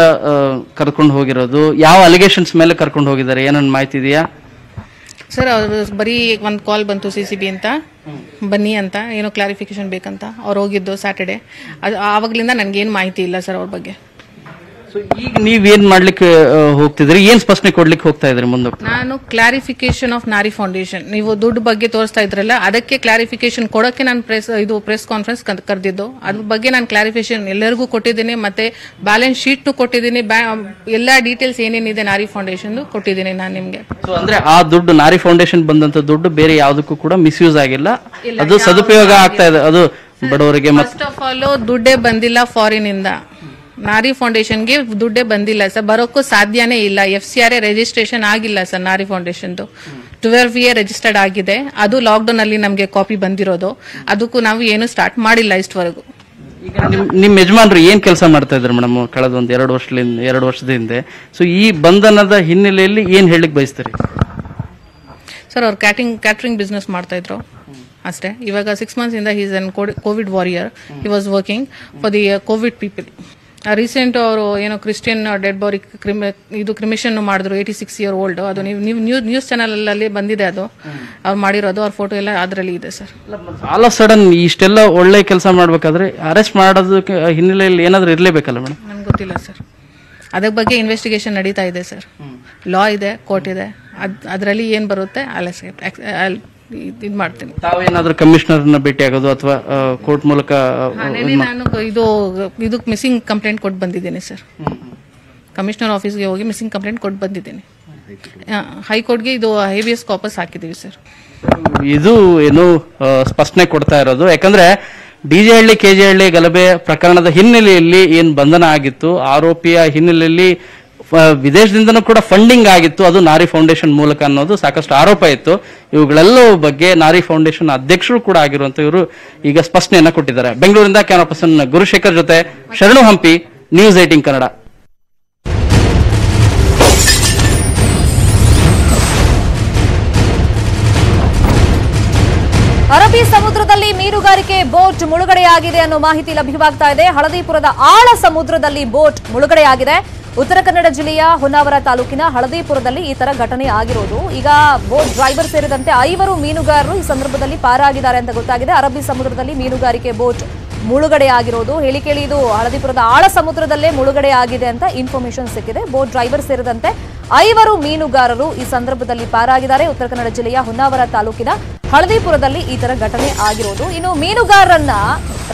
ಕರ್ಕೊಂಡು ಹೋಗಿರೋದು, ಯಾವ ಅಲಿಗೇಷನ್ಸ್ ಮೇಲೆ ಕರ್ಕೊಂಡು ಹೋಗಿದ್ದಾರೆ, ಏನನ್ನ ಮಾಹಿತಿ ಇದೆಯಾ? ಸರ್ ಅವರು ಬರೀ ಒಂದು ಕಾಲ್ ಬಂತು CCB ಅಂತ, ಬನ್ನಿ ಅಂತ, ಏನೋ ಕ್ಲಾರಿಫಿಕೇಶನ್ ಬೇಕಂತ. ಅವ್ರು ಹೋಗಿದ್ದು ಸ್ಯಾಟರ್ಡೆ. ಅದು ಆವಾಗಲಿಂದ ನನಗೇನು ಮಾಹಿತಿ ಇಲ್ಲ ಸರ್ ಅವ್ರ ಬಗ್ಗೆ. ಈಗ ನೀವೇನ್ ಮಾಡ್ಲಿಕ್ಕೆ ಹೋಗ್ತಿದ್ರಿ, ಏನ್ ಸ್ಪಷ್ಟನೆ ಕೊಡ್ಲಿಕ್ಕೆ ಹೋಗ್ತಾ ಇದ್ರಿ ಮುಂದೆ? ನಾನು ಕ್ಲಾರಿಫಿಕೇಶನ್ ಆಫ್ ನಾರಿ ಫೌಂಡೇಶನ್, ನೀವು ದುಡ್ಡು ಬಗ್ಗೆ ತೋರಿಸ್ತಾ ಇದ್ರಲ್ಲ, ಅದಕ್ಕೆ ಕ್ಲಾರಿಫಿಕೇಶನ್ ಕೊಡೋಕೆ ನಾನು ಪ್ರೆಸ್ ಕಾನ್ಫರೆನ್ಸ್ ಕರೆದಿದ್ದು. ಅದ್ರ ಬಗ್ಗೆ ನಾನು ಕ್ಲಾರಿಫಿಕೇಶನ್ ಎಲ್ಲರಿಗೂ ಕೊಟ್ಟಿದ್ದೀನಿ, ಮತ್ತೆ ಬ್ಯಾಲೆನ್ಸ್ ಶೀಟ್ ಕೊಟ್ಟಿದ್ದೀನಿ, ಎಲ್ಲಾ ಡೀಟೇಲ್ಸ್ ಏನೇನಿದೆ ನಾರಿ ಫೌಂಡೇಶನ್ ಕೊಟ್ಟಿದ್ದೀನಿ ನಾನು ನಿಮ್ಗೆ. ಅಂದ್ರೆ ಆ ದುಡ್ಡು, ನಾರಿ ಫೌಂಡೇಶನ್ ಬಂದಂತ ದುಡ್ಡು ಬೇರೆ ಯಾವ್ದಕ್ಕೂ ಕೂಡ ಮಿಸ್ಯೂಸ್ ಆಗಿಲ್ಲ, ಅದು ಸದುಪಯೋಗ ಆಗ್ತಾ ಇದೆ, ಅದು ಬಡವರಿಗೆ. ಫಸ್ಟ್ ಆಫ್ ಆಲ್ ದುಡ್ಡೇ ಬಂದಿಲ್ಲ ಫಾರಿನ್ ಇಂದ, ನಾರಿ ಫೌಂಡೇಶನ್ಗೆ ದುಡ್ಡೇ ಬಂದಿಲ್ಲ ಸರ್, ಬರೋಕ್ಕೂ ಸಾಧ್ಯನೇ ಇಲ್ಲ. FCRA ರಿಜಿಸ್ಟ್ರೇಷನ್ ಆಗಿಲ್ಲ ಸರ್ ನಾರಿ ಫೌಂಡೇಶನ್. 12 year ರಿಜಿಸ್ಟರ್ಡ್ ಆಗಿದೆ, ಅದು ಲಾಕ್ಡೌನ್ ಅಲ್ಲಿ ನಮಗೆ ಕಾಪಿ ಬಂದಿರೋದು. ಅದಕ್ಕೂ ನಾವು ಏನು ಸ್ಟಾರ್ಟ್ ಮಾಡಿಲ್ಲ ಇಷ್ಟವರೆಗೂ. ನಿಮ್ ಯಜಮಾನ್ರು ಏನ್ ಕೆಲಸ ಮಾಡ್ತಾ ಇದ್ರು ಮೇಡಮ್ ಕಳೆದ ಒಂದು 2 ವರ್ಷದ ಹಿಂದೆ? ಸೊ ಈ ಬಂಧನದ ಹಿನ್ನೆಲೆಯಲ್ಲಿ ಏನ್ ಹೇಳಿಕ್ ಬಯಸ್ತೀರಿ? ಸರ್ ಅವ್ರು ಕ್ಯಾಟ್ರಿಂಗ್ ಬಿಸ್ನೆಸ್ ಮಾಡ್ತಾ ಇದ್ರು ಅಷ್ಟೇ. ಇವಾಗ 6 months ಇಂದ is an Covid warrior. He was working for the Covid people. Recent ಅವರು ಏನೋ ಕ್ರಿಶ್ಚಿಯನ್ ಡೆಡ್ ಬಾಡಿ ಇದು ಕ್ರಿಮಿಷನ್ ಮಾಡಿದ್ರು 86 year old. ಅದು ನೀವು ನ್ಯೂಸ್ ಚಾನಲ್ ಅಲ್ಲಿ ಬಂದಿದೆ, ಅದು ಅವ್ರು ಮಾಡಿರೋದು, ಅವ್ರ ಫೋಟೋ ಎಲ್ಲ ಅದರಲ್ಲಿ ಇದೆ ಸರ್. ಆಲ್ ಆಫ್ ಸಡನ್ ಇಷ್ಟೆಲ್ಲ ಒಳ್ಳೆ ಕೆಲಸ ಮಾಡ್ಬೇಕಾದ್ರೆ ಅರೆಸ್ಟ್ ಮಾಡೋದಕ್ಕೆ ಹಿನ್ನೆಲೆಯಲ್ಲಿ ಏನಾದರೂ ಇರಲೇಬೇಕಲ್ಲ ಮೇಡಮ್? ನಮ್ಗೆ ಗೊತ್ತಿಲ್ಲ ಸರ್, ಅದ್ರ ಬಗ್ಗೆ ಇನ್ವೆಸ್ಟಿಗೇಷನ್ ನಡೀತಾ ಇದೆ ಸರ್. ಲಾ ಇದೆ, ಕೋರ್ಟ್ ಇದೆ, ಅದರಲ್ಲಿ ಏನು ಬರುತ್ತೆ ಇದು ಮಾಡ್ತೀನಿ. ತಾವೇನಾದ್ರೂ ಕಮಿಷನರ್ನ ಭೇಟಿ ಆಗೋದು ಅಥವಾ ಕೋರ್ಟ್ ಮೂಲಕ? ನಾನು ಇದು ಮಿಸ್ಸಿಂಗ್ ಕಂಪ್ಲೇಂಟ್ ಕೊಟ್ಟು ಬಂದಿದ್ದೀನಿ ಸರ್. ಕಮಿಷನರ್ ಆಫೀಸ್ಗೆ ಹೋಗಿ ಮಿಸ್ಸಿಂಗ್ ಕಂಪ್ಲೇಂಟ್ ಕೊಟ್ಟು ಬಂದಿದ್ದೀನಿ. ಹೈಕೋರ್ಟ್ಗೆ ಇದು ಹೇಬಿಯಸ್ ಕಾರ್ಪಸ್ ಹಾಕಿದ್ದೀವಿ ಸರ್. ಇದು ಏನು ಸ್ಪಷ್ಟನೆ ಕೊಡ್ತಾ ಇರೋದು, ಯಾಕಂದ್ರೆ ಡಿಜೆಹಳ್ಳಿ ಕೆಜೆಹಳ್ಳಿ ಗಲಭೆ ಪ್ರಕರಣದ ಹಿನ್ನೆಲೆಯಲ್ಲಿ ಏನ್ ಬಂಧನ ಆಗಿತ್ತು, ಆರೋಪಿಯ ಹಿನ್ನೆಲೆಯಲ್ಲಿ ವಿದೇಶದಿಂದನೂ ಕೂಡ ಫಂಡಿಂಗ್ ಆಗಿತ್ತು, ಅದು ನಾರಿ ಫೌಂಡೇಶನ್ ಮೂಲಕ ಅನ್ನೋದು ಸಾಕಷ್ಟು ಆರೋಪ ಇತ್ತು. ಇವುಗಳೆಲ್ಲವೂ ಬಗ್ಗೆ ನಾರಿ ಫೌಂಡೇಶನ್ ಅಧ್ಯಕ್ಷರು ಕೂಡ ಆಗಿರುವಂತ ಇವರು ಈಗ ಸ್ಪಷ್ಟನೆಯನ್ನ ಕೊಟ್ಟಿದ್ದಾರೆ. ಬೆಂಗಳೂರಿಂದ ಕ್ಯಾಮರಾ ಪರ್ಸನ್ ಗುರುಶೇಖರ್ ಜೊತೆ ಶರಣು ಹಂಪಿ, ನ್ಯೂಸ್ 18 ಕನ್ನಡ. ಅರಬ್ಬಿ ಸಮುದ್ರದಲ್ಲಿ ಮೀನುಗಾರಿಕೆ ಬೋಟ್ ಮುಳುಗಡೆಯಾಗಿದೆ ಅನ್ನೋ ಮಾಹಿತಿ ಲಭ್ಯವಾಗ್ತಾ ಇದೆ. ಹಳದಿಪುರದ ಆಳ ಸಮುದ್ರದಲ್ಲಿ ಬೋಟ್ ಮುಳುಗಡೆಯಾಗಿದೆ. ಉತ್ತರ ಕನ್ನಡ ಜಿಲ್ಲೆಯ ಹೊನ್ನಾವರ ತಾಲೂಕಿನ ಹಳದಿಪುರದಲ್ಲಿ ಈ ತರ ಘಟನೆ ಆಗಿರೋದು. ಈಗ ಬೋಟ್ ಡ್ರೈವರ್ ಸೇರಿದಂತೆ 5 ಮೀನುಗಾರರು ಈ ಸಂದರ್ಭದಲ್ಲಿ ಪಾರಾಗಿದ್ದಾರೆ ಅಂತ ಗೊತ್ತಾಗಿದೆ. ಅರಬ್ಬಿ ಸಮುದ್ರದಲ್ಲಿ ಮೀನುಗಾರಿಕೆ ಬೋಟ್ ಮುಳುಗಡೆ ಆಗಿರೋದು ಹೇಳಿ ಕೇಳಿ ಇದು ಹಳದಿಪುರದ ಆಳ ಸಮುದ್ರದಲ್ಲೇ ಮುಳುಗಡೆ ಆಗಿದೆ ಅಂತ ಇನ್ಫಾರ್ಮೇಶನ್ ಸಿಕ್ಕಿದೆ. ಬೋಟ್ ಡ್ರೈವರ್ ಸೇರಿದಂತೆ 5 ಮೀನುಗಾರರು ಈ ಸಂದರ್ಭದಲ್ಲಿ ಪಾರಾಗಿದ್ದಾರೆ. ಉತ್ತರ ಕನ್ನಡ ಜಿಲ್ಲೆಯ ಹೊನ್ನಾವರ ತಾಲೂಕಿನ ಹಳದಿಪುರದಲ್ಲಿ ಈ ತರ ಘಟನೆ ಆಗಿರೋದು. ಇನ್ನು ಮೀನುಗಾರರನ್ನ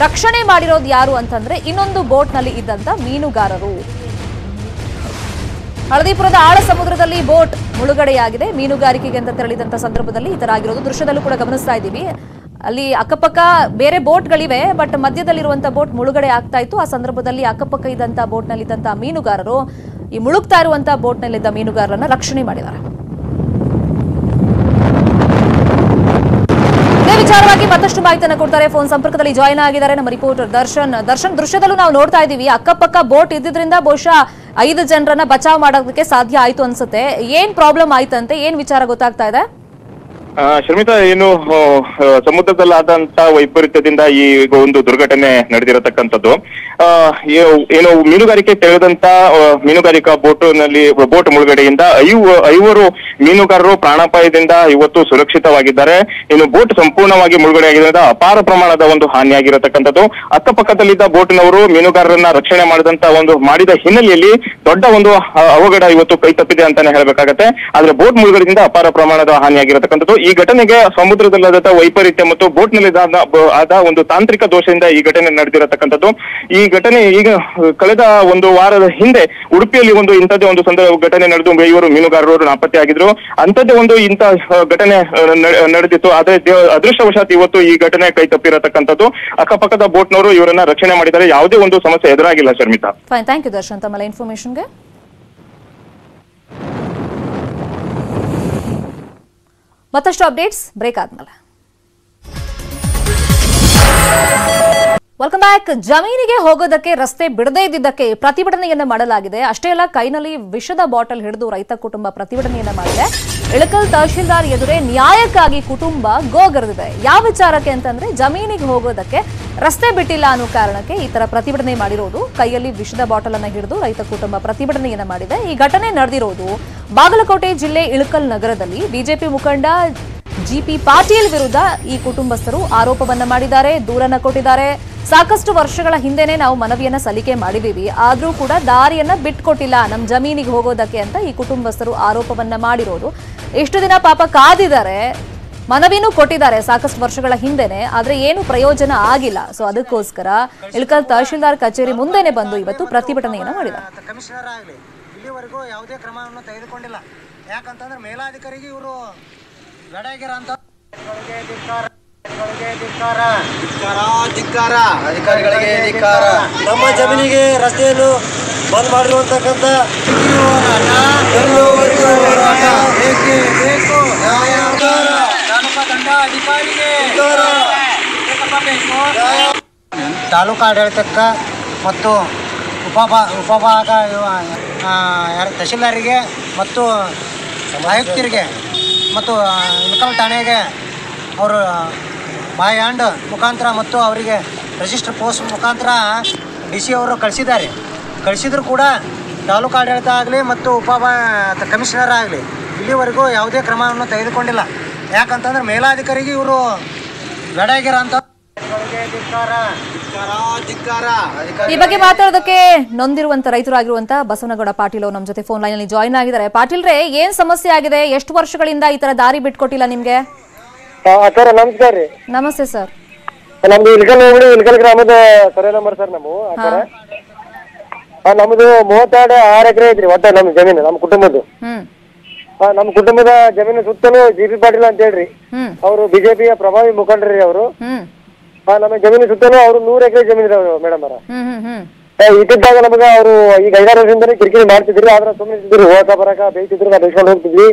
ರಕ್ಷಣೆ ಮಾಡಿರೋದು ಯಾರು ಅಂತಂದ್ರೆ ಇನ್ನೊಂದು ಬೋಟ್ ನಲ್ಲಿ ಇದ್ದಂತ ಮೀನುಗಾರರು. ಹಳದಿಪುರದ ಆಳ ಸಮುದ್ರದಲ್ಲಿ ಬೋಟ್ ಮುಳುಗಡೆಯಾಗಿದೆ. ಮೀನುಗಾರಿಕೆಗೆ ಅಂತ ತೆರಳಿದಂತ ಸಂದರ್ಭದಲ್ಲಿ ಈ ತರ ಆಗಿರೋದು ದೃಶ್ಯದಲ್ಲೂ ಕೂಡ ಗಮನಿಸ್ತಾ ಇದ್ದೀವಿ. ಅಲ್ಲಿ ಅಕ್ಕಪಕ್ಕ ಬೇರೆ ಬೋಟ್ಗಳಿವೆ, ಬಟ್ ಮಧ್ಯದಲ್ಲಿರುವಂತಹ ಬೋಟ್ ಮುಳುಗಡೆ ಆಗ್ತಾ ಇತ್ತು. ಆ ಸಂದರ್ಭದಲ್ಲಿ ಅಕ್ಕಪಕ್ಕ ಇದ್ದಂತ ಬೋಟ್ ನಲ್ಲಿದ್ದಂತ ಮೀನುಗಾರರು ಈ ಮುಳುಗ್ತಾ ಇರುವಂತಹ ಬೋಟ್ ನಲ್ಲಿದ್ದ ಮೀನುಗಾರರನ್ನ ರಕ್ಷಣೆ ಮಾಡಿದ್ದಾರೆ. ಇದೇ ವಿಚಾರವಾಗಿ ಮತ್ತಷ್ಟು ಮಾಹಿತಿಯನ್ನು ಕೊಡ್ತಾರೆ. ಫೋನ್ ಸಂಪರ್ಕದಲ್ಲಿ ಜಾಯಿನ್ ಆಗಿದ್ದಾರೆ ನಮ್ಮ ರಿಪೋರ್ಟರ್ ದರ್ಶನ್. ದೃಶ್ಯದಲ್ಲೂ ನಾವು ನೋಡ್ತಾ ಇದ್ದೀವಿ, ಅಕ್ಕಪಕ್ಕ ಬೋಟ್ ಇದ್ದಿದ್ರಿಂದ ಬಹುಶಃ 5 ಜನರನ್ನ ಬಚಾವ್ ಮಾಡೋದಕ್ಕೆ ಸಾಧ್ಯ ಆಯ್ತು ಅನ್ಸುತ್ತೆ. ಏನ್ ಪ್ರಾಬ್ಲಮ್ ಆಯ್ತಂತೆ, ಏನ್ ವಿಚಾರ ಗೊತ್ತಾಗ್ತಾ ಇದೆ? ಶರ್ಮಿತಾ, ಏನು ಸಮುದ್ರದಲ್ಲಾದಂತ ವೈಪರೀತ್ಯದಿಂದ ಈ ಒಂದು ದುರ್ಘಟನೆ ನಡೆದಿರತಕ್ಕಂಥದ್ದು. ಏನು ಮೀನುಗಾರಿಕೆ ತೆಗೆದಂತ ಮೀನುಗಾರಿಕಾ ಬೋಟ್ ಮುಳುಗಡೆಯಿಂದ 5 ಮೀನುಗಾರರು ಪ್ರಾಣಾಪಾಯದಿಂದ ಇವತ್ತು ಸುರಕ್ಷಿತವಾಗಿದ್ದಾರೆ. ಇನ್ನು ಬೋಟ್ ಸಂಪೂರ್ಣವಾಗಿ ಮುಳುಗಡೆಯಾಗಿದ್ದರಿಂದ ಅಪಾರ ಪ್ರಮಾಣದ ಒಂದು ಹಾನಿಯಾಗಿರತಕ್ಕಂಥದ್ದು. ಅಕ್ಕಪಕ್ಕದಲ್ಲಿದ್ದ ಬೋಟ್ನವರು ಮೀನುಗಾರರನ್ನ ರಕ್ಷಣೆ ಮಾಡಿದ ಹಿನ್ನೆಲೆಯಲ್ಲಿ ದೊಡ್ಡ ಒಂದು ಅವಘಡ ಇವತ್ತು ಕೈ ತಪ್ಪಿದೆ ಅಂತಾನೆ ಹೇಳಬೇಕಾಗತ್ತೆ. ಆದ್ರೆ ಬೋಟ್ ಮುಳುಗಡೆಯಿಂದ ಅಪಾರ ಪ್ರಮಾಣದ ಹಾನಿಯಾಗಿರತಕ್ಕಂಥದ್ದು. ಈ ಘಟನೆಗೆ ಸಮುದ್ರದಲ್ಲಾದ ವೈಪರೀತ್ಯ ಮತ್ತು ಬೋಟ್ ನಲ್ಲಿ ಆದ ಒಂದು ತಾಂತ್ರಿಕ ದೋಷದಿಂದ ಈ ಘಟನೆ ನಡೆದಿರತಕ್ಕಂಥದ್ದು. ಈ ಘಟನೆ ಈಗ ಕಳೆದ ಒಂದು ವಾರದ ಹಿಂದೆ ಉಡುಪಿಯಲ್ಲಿ ಇಂಥದ್ದೇ ಒಂದು ಘಟನೆ ನಡೆದು 5 ಮೀನುಗಾರರು ನಾಪತ್ತೆಯಾಗಿದ್ರು. ಅಂಥದ್ದೇ ಇಂಥ ಘಟನೆ ನಡೆದಿತ್ತು. ಆದ್ರೆ ಅದೃಷ್ಟವಶಾತ್ ಇವತ್ತು ಈ ಘಟನೆ ಕೈ ತಪ್ಪಿರತಕ್ಕಂಥದ್ದು. ಅಕ್ಕಪಕ್ಕದ ಬೋಟ್ನವರು ಇವರನ್ನ ರಕ್ಷಣೆ ಮಾಡಿದ್ದಾರೆ. ಯಾವುದೇ ಒಂದು ಸಮಸ್ಯೆ ಎದುರಾಗಿಲ್ಲ. ಶರ್ಮಿತಾ, ಥ್ಯಾಂಕ್ ಯು ದರ್ಶನ್ ತಮ್ಮ ಇನ್ಫಾರ್ಮೇಶನ್ಗೆ. ಮತ್ತಷ್ಟು ಅಪ್ಡೇಟ್ಸ್ ಬ್ರೇಕ್ ಆದ್ಮೇಲೆ. Welcome back. ಜಮೀನಿಗೆ ಹೋಗೋದಕ್ಕೆ ರಸ್ತೆ ಬಿಡದೇ ಇದ್ದಿದ್ದಕ್ಕೆ ಪ್ರತಿಭಟನೆಯನ್ನ ಮಾಡಲಾಗಿದೆ. ಅಷ್ಟೇ ಅಲ್ಲ, ಕೈನಲ್ಲಿ ವಿಷದ ಬಾಟಲ್ ಹಿಡಿದು ರೈತ ಕುಟುಂಬ ಪ್ರತಿಭಟನೆಯನ್ನ ಮಾಡಿದೆ. ಇಳಕಲ್ ತಹಶೀಲ್ದಾರ್ ಎದುರೇ ನ್ಯಾಯಕ್ಕಾಗಿ ಕುಟುಂಬ ಗೋಗರೆದಿದೆ. ಯಾವ ವಿಚಾರಕ್ಕೆ ಅಂತಂದ್ರೆ ಜಮೀನಿಗೆ ಹೋಗೋದಕ್ಕೆ ರಸ್ತೆ ಬಿಟ್ಟಿಲ್ಲ ಅನ್ನೋ ಕಾರಣಕ್ಕೆ ಈ ತರ ಪ್ರತಿಭಟನೆ ಮಾಡಿರೋದು. ಕೈಯಲ್ಲಿ ವಿಷದ ಬಾಟಲ್ ಅನ್ನ ಹಿಡಿದು ರೈತ ಕುಟುಂಬ ಪ್ರತಿಭಟನೆಯನ್ನ ಮಾಡಿದೆ. ಈ ಘಟನೆ ನಡೆದಿರೋದು ಬಾಗಲಕೋಟೆ ಜಿಲ್ಲೆ ಇಳಕಲ್ ನಗರದಲ್ಲಿ. ಬಿಜೆಪಿ ಮುಖಂಡ ಜಿಪಿ ಪಾಟೀಲ್ ವಿರುದ್ಧ ಈ ಕುಟುಂಬಸ್ಥರು ಆರೋಪವನ್ನ ಮಾಡಿದ್ದಾರೆ, ದೂರನ್ನ ಕೊಟ್ಟಿದ್ದಾರೆ. ಸಾಕಷ್ಟು ವರ್ಷಗಳ ಹಿಂದೆನೆ ನಾವು ಮನವಿಯನ್ನ ಸಲ್ಲಿಕೆ ಮಾಡಿದೀವಿ, ಆದ್ರೂ ಕೂಡ ದಾರಿಯನ್ನ ಬಿಟ್ಕೊಟ್ಟಿಲ್ಲ ನಮ್ಮ ಜಮೀನಿಗೆ ಹೋಗೋದಕ್ಕೆ ಅಂತ ಈ ಕುಟುಂಬಸ್ಥರು ಆರೋಪವನ್ನ ಮಾಡಿರೋದು. ಇಷ್ಟು ದಿನ ಪಾಪ ಕಾದಿದ್ದಾರೆ, ಮನವಿನೂ ಕೊಟ್ಟಿದ್ದಾರೆ ಸಾಕಷ್ಟು ವರ್ಷಗಳ ಹಿಂದೆನೆ, ಆದ್ರೆ ಏನು ಪ್ರಯೋಜನ ಆಗಿಲ್ಲ. ಸೊ ಅದಕ್ಕೋಸ್ಕರ ಇಳಕಲ್ ತಹಶೀಲ್ದಾರ್ ಕಚೇರಿ ಮುಂದೆನೆ ಬಂದು ಇವತ್ತು ಪ್ರತಿಭಟನೆಯನ್ನ ಮಾಡಿದ್ದಾರೆ. ಕಮಿಷನರ್ ಆಗಲಿ ಇಲ್ಲಿವರೆಗೂ ಯಾವುದೇ ಕ್ರಮವನ್ನು ತೆಗೆದುಕೊಂಡಿಲ್ಲ. ಯಾಕಂತಂದ್ರೆ ಮೇಲಾಧಿಕಾರಿಗೆ ಇವರು ನಮ್ಮ ಜಮೀನಿಗೆ ರಸ್ತೆಯನ್ನು ಬಂದ್ ಮಾಡಿರುವಂತಕ್ಕಂಥ ತಾಲೂಕು ಆಡಳಿತಕ್ಕೆ ಮತ್ತು ಉಪಭಾಗ ತಹಶೀಲ್ದಾರಿಗೆ ಮತ್ತು ಆಯುಕ್ತರಿಗೆ ಮತ್ತು ಇಳಕಲ್ ಠಾಣೆಗೆ ಅವರು ಬಾಯ್ ಹ್ಯಾಂಡ್ ಮುಖಾಂತರ ಮತ್ತು ಅವರಿಗೆ ರಿಜಿಸ್ಟರ್ ಪೋಸ್ಟ್ ಮುಖಾಂತರ DC ಅವರು ಕಳಿಸಿದ್ರು ಕೂಡ ತಾಲೂಕು ಆಡಳಿತ ಆಗಲಿ ಮತ್ತು ಕಮಿಷನರ್ ಆಗಲಿ ಇಲ್ಲಿವರೆಗೂ ಯಾವುದೇ ಕ್ರಮವನ್ನು ತೆಗೆದುಕೊಂಡಿಲ್ಲ. ಯಾಕಂತಂದ್ರೆ ಮೇಲಾಧಿಕಾರಿಗೆ ಇವರು ಗಡಾಗಿರ ಅಂತ. ಈ ಬಗ್ಗೆ ಮಾತಾಡೋದಕ್ಕೆ ನೊಂದಿರುವಂತ ರೈತರಾಗಿರುವಂತ ಬಸವನಗೌಡ ಪಾಟೀಲ್ ಅವರು ನಮ್ಮ ಜೊತೆ ಫೋನ್ ಲೈನ್ ಅಲ್ಲಿ ಜಾಯಿನ್ ಆಗಿದ್ದಾರೆ. ಪಾಟೀಲ್ರೆ, ಏನ್ ಸಮಸ್ಯೆ ಆಗಿದೆ? ಎಷ್ಟು ವರ್ಷಗಳಿಂದ ಈ ತರ ದಾರಿ ಬಿಟ್ಕೊಟ್ಟಿಲ್ಲ ನಿಮ್ಗೆ? ಸರ್ ನಮಸ್ಕಾರ ರೀ. ನಮಸ್ತೆ ಸರ್. ನಮ್ದು ಇಲ್ಕಲ್ ಗ್ರಾಮದ ಸರ್ವೆ ನಂಬರ್ ಸರ್. ನಮ್ದು 32 ಎಕರೆ ಐತ್ರಿ ಒಟ್ಟ ನಮ್ ಜಮೀನು, ನಮ್ಮ ಕುಟುಂಬದ್ದು. ನಮ್ಮ ಕುಟುಂಬದ ಜಮೀನು ಸುತ್ತಲೂ GP ಪಾಟೀಲ್ ಅಂತ ಹೇಳ್ರಿ, ಅವರು ಬಿಜೆಪಿಯ ಪ್ರಭಾವಿ ಮುಖಂಡ್ರಿ. ಅವರು ನಮ್ಮ ಜಮೀನು ಸುತ್ತಲೂ ಅವ್ರು 100 ಎಕರೆ ಜಮೀನು ಇದಾವೆ ಮೇಡಮ್ ಅವರ. ಇಟ್ಟಿದ್ದಾಗ ನಮಗ ಅವರು ಈಗ 5-6 ವರ್ಷದಿಂದಲೇ ಕಿರಿಕಿರಿ ಮಾಡ್ತಿದ್ರಿ. ಆದ್ರೆ ಸುಮ್ಮನೆ ಇದ್ರು, ಹೋಗಕ ಬರಕ ಬೇಯ್ತಿದ್ರು, ನಾವು ಬೇಯ್ಕೊಂಡು ಹೋಗ್ತಿದ್ವಿ.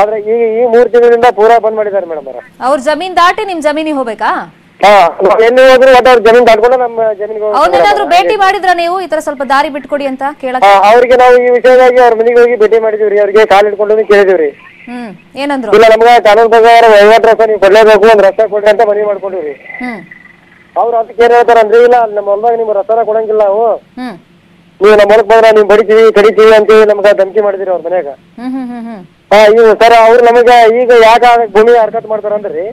ಆದ್ರೆ ಈ 3 ತಿಂಗಳಿಂದ ಪೂರಾ ಬಂದ್ ಮಾಡಿದ್ದಾರೆ ಮೇಡಮ್ ಅವರ. ಅವ್ರ ಜಮೀನ್ ದಾಟಿ ನಿಮ್ ಜಮೀನಿಗೆ ಹೋಗ್ಬೇಕಾ? ಎಲ್ಲಿ ಹೋದ್ರು ಒಟ್ಟು ಅವ್ರ ಜಮೀನ್ ದಾಟ್ಕೊಂಡು ನಮ್ಮ ಜಮೀನಿಗೆ ಅವ್ರನ್ನೇನಾದ್ರೂ ಭೇಟಿ ಮಾಡಿದ್ರ ನೀವು ಈ ತರ ಸ್ವಲ್ಪ ದಾರಿ ಬಿಟ್ಕೊಡಿ ಅಂತ ಕೇಳಕ್ಕೆ? ಅವ್ರಿಗೆ ನಾವು ಈ ವಿಷಯವಾಗಿ ಅವ್ರ ಮನೆಗೆ ಹೋಗಿ ಭೇಟಿ ಮಾಡಿದಿವ್ರಿ. ಅವ್ರಿಗೆ ಕಾಲ್ ಹಿಡ್ಕೊಂಡು ಕೇಳಿದಿವ್ರಿ. ಏನಂದ್ರು? ಇಲ್ಲ, ನಮ್ಗ ಕಾನೂನು ಪ್ರಕಾರ ವಹಿವಾಟು ರಸ್ತೆ ನೀವು ಕೊಡ್ಲೇಬೇಕು, ಒಂದ್ ರಸ್ತೆ ಕೊಡ್ರಿ ಅಂತ ಮನವಿ ಮಾಡ್ಕೊಂಡಿವ್ರಿ. ಅವ್ರು ಅದಕ್ಕೆ ಏನ್ ಹೇಳ್ತಾರಂದ್ರೆ, ಇಲ್ಲ ನಮ್ಮ ಹೊಲದಾಗ ನಿಮ್ ರಸ್ತಾನ ಕೊಡಂಗಿಲ್ಲ, ನಾವು ನೀವು ನಮ್ಮ ಹೊಲಕ್ ಬಂದ್ರ ನೀವು ಬಡಿತೀವಿ ಕಡಿತೀವಿ ಅಂತ ನಮ್ಗ ಧಮಕಿ ಮಾಡಿದಿರಿ ಅವ್ರ ಮನ್ಯಾಗ. ಇವು ಸರ್ ಅವ್ರು ನಮಗ ಈಗ ಯಾಕ ಭೂಮಿ ಹರ್ಕತ್ ಮಾಡ್ತಾರಂದ್ರಿ,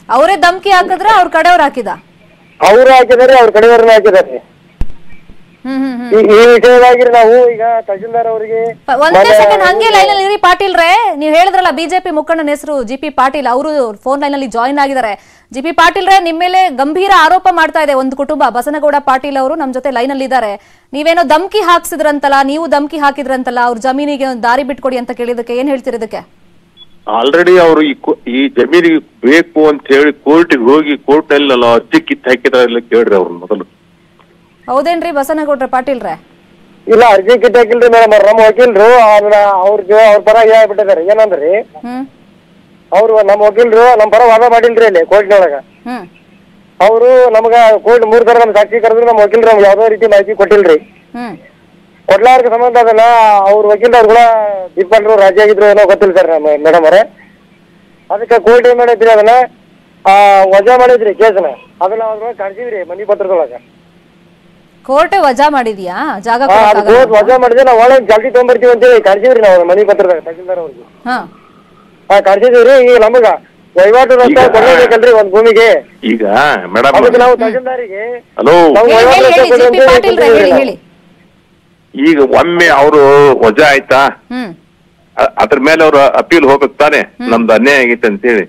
ಅವರೇ ಧಮಕಿ ಹಾಕಿದ್ರ ಅವ್ರ ಕಡೆಯವ್ರು ಹಾಕಿದ? ಅವ್ರು ಹಾಕಿದಾರೆ, ಅವ್ರ ಕಡೆಯವ್ರನ್ನ ಹಾಕಿದಾರೆ. ಈ ವಿಷಯವಾಗಿ ನಾವು ಈಗ ತಹಶೀಲ್ದಾರ್ ಅವರಿಗೆ ಒಂದೇ ಸೆಕೆಂಡ್ ಹಂಗೆ ಲೈನ್ ಅಲ್ಲಿ ಇರಿ. ಪಾಟೀಲ್ರೆ, ನೀವು ಹೇಳಿದ್ರಲ್ಲ ಬಿಜೆಪಿ ಮುಖಂಡನ ಹೆಸರು GP ಪಾಟೀಲ್, ಅವರು ಫೋನ್ ಲೈನ್ ಅಲ್ಲಿ ಜಾಯಿನ್ ಆಗಿದ್ದಾರೆ. GP ಪಾಟೀಲ್ರೆ, ನಿಮ್ಮ ಮೇಲೆ ಗಂಭೀರ ಆರೋಪ ಮಾಡ್ತಾ ಇದೆ ಒಂದು ಕುಟುಂಬ. ಬಸನಗೌಡ ಪಾಟೀಲ್ ಅವರು ನಮ್ ಜೊತೆ ಲೈನ್ ಅಲ್ಲಿ ಇದ್ದಾರೆ. ನೀವೇನೋ ಧಮಕಿ ಹಾಕ್ಸಿದ್ರಂತಲ್ಲ, ನೀವು ಧಮಕಿ ಹಾಕಿದ್ರಂತಲ್ಲ, ಅವ್ರ ಜಮೀನಿಗೆ ಒಂದು ದಾರಿ ಬಿಟ್ಕೊಡಿ ಅಂತ ಕೇಳಿದಕ್ಕೆ ಏನ್ ಹೇಳ್ತೀರಿ ಇದಕ್ಕೆ? ಆಲ್ರೆಡಿ ಅವರು ಈ ಜಮೀನಿಗೆ ಬೇಕು ಅಂತ ಹೇಳಿ ಕೋರ್ಟಿಗೆ ಹೋಗಿ ಕೋರ್ಟ್ ನಲ್ಲಿ ಅರ್ಜಿ ಕಿತ್ತು ಹಾಕಿದ್ರಲ್ಲ, ಕೇಳ್ರಿ ಅವ್ರ ಮೊದಲು. ಹೌದೇನ್ರಿ ಬಸನಗೌಡ್ರ ಪಾಟೀಲ್ರೆ? ಇಲ್ಲ, ಅರ್ಜಿ ಕಿತ್ತಾಕಿಲ್ರಿ ಮೇಡಮ್. ನಮ್ಮ ವಕೀಲರು ಅವ್ರ ಪರ ಹೇಳ್ಬಿಟ್ಟಿದ್ದಾರೆ. ಏನಂದ್ರಿ, ಅವ್ರು ನಮ್ಮ ವಕೀಲರು ನಮ್ಮ ಪರ ವಾದ ಮಾಡಿಲ್ರಿ ಅಲ್ಲಿ ಕೋರ್ಟ್ನೊಳಗ. ಅವರು ನಮ್ಗ ಕೋರ್ಟ್ 3 ತರ ನಮ್ ಸಾಕ್ಷಿ ಕರೆದ್ರು, ನಮ್ಮ ವಕೀಲರು ನಮ್ಗೆ ಯಾವ್ದೋ ರೀತಿ ಮಾಹಿತಿ ಕೊಟ್ಟಿಲ್ರಿ. ಕೊಡ್ಲಾರ್ದ ಸಂಬಂಧ ಅದನ್ನ ಅವ್ರ ವಕೀಲರು ಕೂಡ ದೀಪಾಲ್ರು ರಾಜಿ ಆಗಿದ್ರು ಏನೋ ಗೊತ್ತಿಲ್ಲ ಸರ್ ಮೇಡಮ್ ಅವರೇ. ಅದಕ್ಕೆ ಕೋರ್ಟ್ ಏನ್ ಮಾಡೈತ್ರಿ, ಅದನ್ನ ವಜಾ ಮಾಡಿದ್ರಿ ಕೇಸನ. ಅದನ್ನ ಅವ್ರ ಕಾಣಿಸಿದ್ರಿ ಮನಿ ಪತ್ರದೊಳಗ. ಕೋರ್ಟ್ ವಜಾ ಮಾಡಿದ್ಯಾ? ಜಾಗ ಕೋರ್ಟ್ ವಜಾ ಮಾಡಿದ್ರೆ ನಾವು ಒಳಗೆ ಜಲ್ದಿ ತಗೊಂಡ್ಬರ್ತೀವಿ ಅಂತ ಹೇಳಿ ಕಾಣಿಸಿದ್ರಿ ನಾವು ಮನಿ ಪತ್ರದಾಗ ತಹಶೀಲ್ದಾರ್ ಅವ್ರಿಗೆ. ಕಾಣಿಸಿದ್ರಿ. ಈಗ ನಮಗ ವಹಿವಾಟು ರಸ್ತೆ ಕೊಡ್ಲೇಬೇಕಲ್ರಿ ಒಂದ್ ಭೂಮಿಗೆ. ಈಗ ಮೇಡಮ್ ನಾವು ತಹಶೀಲ್ದಾರಿಗೆ ಈಗ ಒಮ್ಮೆ ಅವರು ವಜಾ ಆಯ್ತಾ, ಅದ್ರ ಮೇಲೆ ಅವ್ರು ಅಪೀಲ್ ಹೋಗ್ಬೇಕು ತಾನೆ, ನಮ್ದು ಅನ್ಯಾಯ ಆಗೈತೆ ಅಂತ ಹೇಳಿ.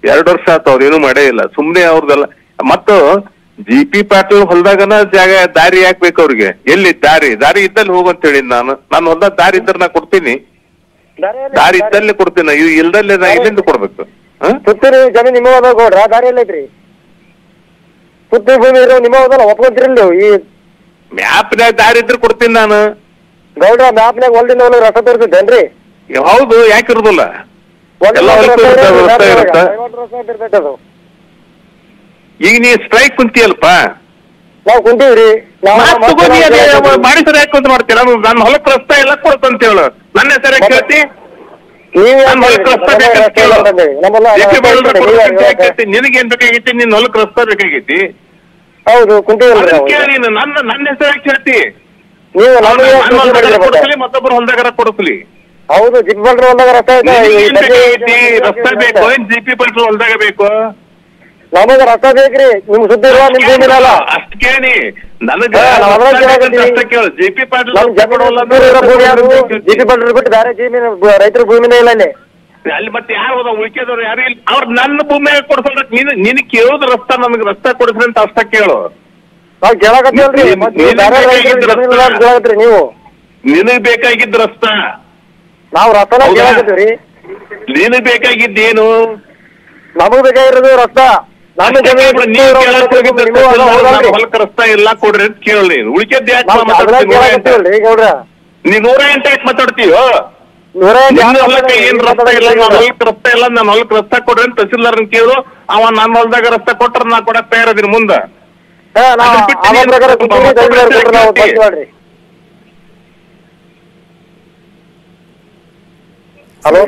2 ವರ್ಷ ಆಯ್ತು, ಅವ್ರು ಏನು ಮಾಡೇ ಇಲ್ಲ. ಸುಮ್ನೆ ಅವ್ರದೆಲ್ಲ. ಮತ್ತು GP ಪಾಟೀಲ್ ಹೊಲ್ದಾಗನ ಜಾಗ ದಾರಿ ಹಾಕ್ಬೇಕು ಅವ್ರಿಗೆ. ಎಲ್ಲಿ ದಾರಿ ಇದ್ದಲ್ಲಿ ಹೋಗಂತ ಹೇಳಿ ನಾನು ಹೊಲ್ದಾಗ ದಾರಿ ಇದ್ರೆ ನಾ ಕೊಡ್ತೀನಿ, ದಾರಿ ಇದ್ದಲ್ಲಿ ಕೊಡ್ತೀನಿ, ಇದು ಇಲ್ದಲ್ಲೇ ನಾ ಇಲ್ಲಿಂದ ಕೊಡ್ಬೇಕು. ಸುತ್ತೂರು ಜಮೀನ್ ನಿಮ್ಮ ಹೋದಾಗ ಕೊಡ್ರ, ದಾರಿ ಎಲ್ಲೈತ್ರಿ? ಸುತ್ತೂರು ಭೂಮಿ ಇರೋ ನಿಮ್ಮ ಹೋದಲ್ಲ, ಒಪ್ಕೊಂತೀರಿಲ್ಲ ನೀವು? ಈ ಮ್ಯಾಪ್ನಾಗ ದಾರಿ ಇದ್ರೆ ಕೊಡ್ತೀನಿ ನಾನು. ಗೌಡ್ರ, ಮ್ಯಾಪ್ನಾಗ ಹೊಲ್ದಿಂದ ಹೊಲ ರಸ್ತೆ ತೋರಿಸಿದ್ದೇನ್ರಿ? ಹೌದು, ಯಾಕಿರುದಿಲ್ಲ, ಎಲ್ಲ ಅದು. ಈಗ ನೀ ಸ್ಟ್ರೈಕ್ ಕುಂತಿಯಲ್ಪ, ನಾವ್ ಕುಂತೀವ್ರಿ. ಮಾಡಿಸರ ಯಾಕೆ ಕುಂತ ಮಾಡ್ತೀರ? ನನ್ನ ಹೊಲಕ್ ರಸ್ತೆ ಎಲ್ಲ ಕೊಡ್ತಂತ ಹೇಳು, ನನ್ನ ಹೆಸರು ಕೇಳ್ತಿ? ನಿನಗೇನ್ ಬೇಕಾಗೈತಿ? ನಿನ್ ಹೊಲಕ್ ರಸ್ತೆ ಬೇಕಾಗೈತಿ? ಹೌದು, ಕುಂತೀವಿ. ಕೇಳಿ, ನನ್ನ ಹೆಸರು ಯಾಕೆ ಹೇಳ್ತಿ? ನೀವು ಮತ್ತೊಬ್ಬರು ಹೊಲ್ದಾಗಾರ ಕೊಡಿಸ್ಲಿ. ಹೌದು, ಜಿಗ್ಬಲ್ರ ಹೊಲ್ದಾಗ ರಸ್ತೆ ರಸ್ತೆ ಬೇಕು, GP ಪಾಟೀಲ್ ಹೊಲ್ದಾಗ ಬೇಕು? ನಮಗ ರಸ್ತೆ ಬೇಕ್ರಿ, ನಿಮ್ ಸುದ್ದಿ ಇರುವ ನಿಮ್ ಭೂಮಿ ಇರಲ್ಲ. ಅಷ್ಟ್ ಕೇಳಿ, ನನಗ GP ಪಾಟೀಲ್ GP ಪಾಟೀಲ್ ಬಿಟ್ಟು ಬೇರೆ ಜಮೀನು ರೈತರ ಭೂಮಿನೇ ಇಲ್ಲ ಅಲ್ಲಿ. ಅಲ್ಲಿ ಮತ್ತೆ ಯಾರು ಉಳಿಕೆದವ್ರು ಯಾರು ಇಲ್ಲ. ಅವ್ರು ನನ್ನ ಭೂಮಿ ಕೊಡ್ಸಲ್. ನಿನ್ ಕೇಳೋದು ರಸ್ತಾ, ನಮಗ್ ರಸ್ತಾ ಕೊಡಿಸ್ರಿ ಅಂತ ಅಷ್ಟ ಕೇಳು. ನಾವ್ ಕೇಳಕತ್ತೀವಲ್ರಿ, ನೀವು ನಿನಗ್ ಬೇಕಾಗಿದ್ದ ರಸ್ತಾ, ನಾವ್ ರಸ್ತಾನ ಕೇಳಕತ್ತೀವ್ರಿ. ನಿನಗ್ ಬೇಕಾಗಿದ್ದೇನು? ನಮಗ್ ಬೇಕಾಗಿರೋದು ರಸ್ತಾ. ಹೊಲಕ್ ರಸ್ತಾ ಎಲ್ಲ ಕೊಡ್ರಿ ಅಂತ ಕೇಳಿ. ಉಳಿಕೆದ್ ಯಾಕೆ ಗೌಡ್ರ? ನೀ 108 ಯಾಕೆ ಮಾತಾಡ್ತೀವೋ? ಏನ್ ರಸ್ತಾ ಇಲ್ಲ, ನನ್ನ ಹೊಲಕ್ ರಸ್ತಾ ಇಲ್ಲ, ನನ್ನ ಹೊಲಕ್ ರಸ್ತಾ ಕೊಡ್ರಿ ಅಂತ ತಹಸೀಲ್ದಾರ್ ಕೇಳು. ಅವ ನನ್ನ ಹೊಲದಾಗ ರಸ್ತಾ ಕೊಟ್ರ ನಾ ಕೊಡಕ್ ತಯಾರದಿನ ಮುಂದ. ಹಲೋ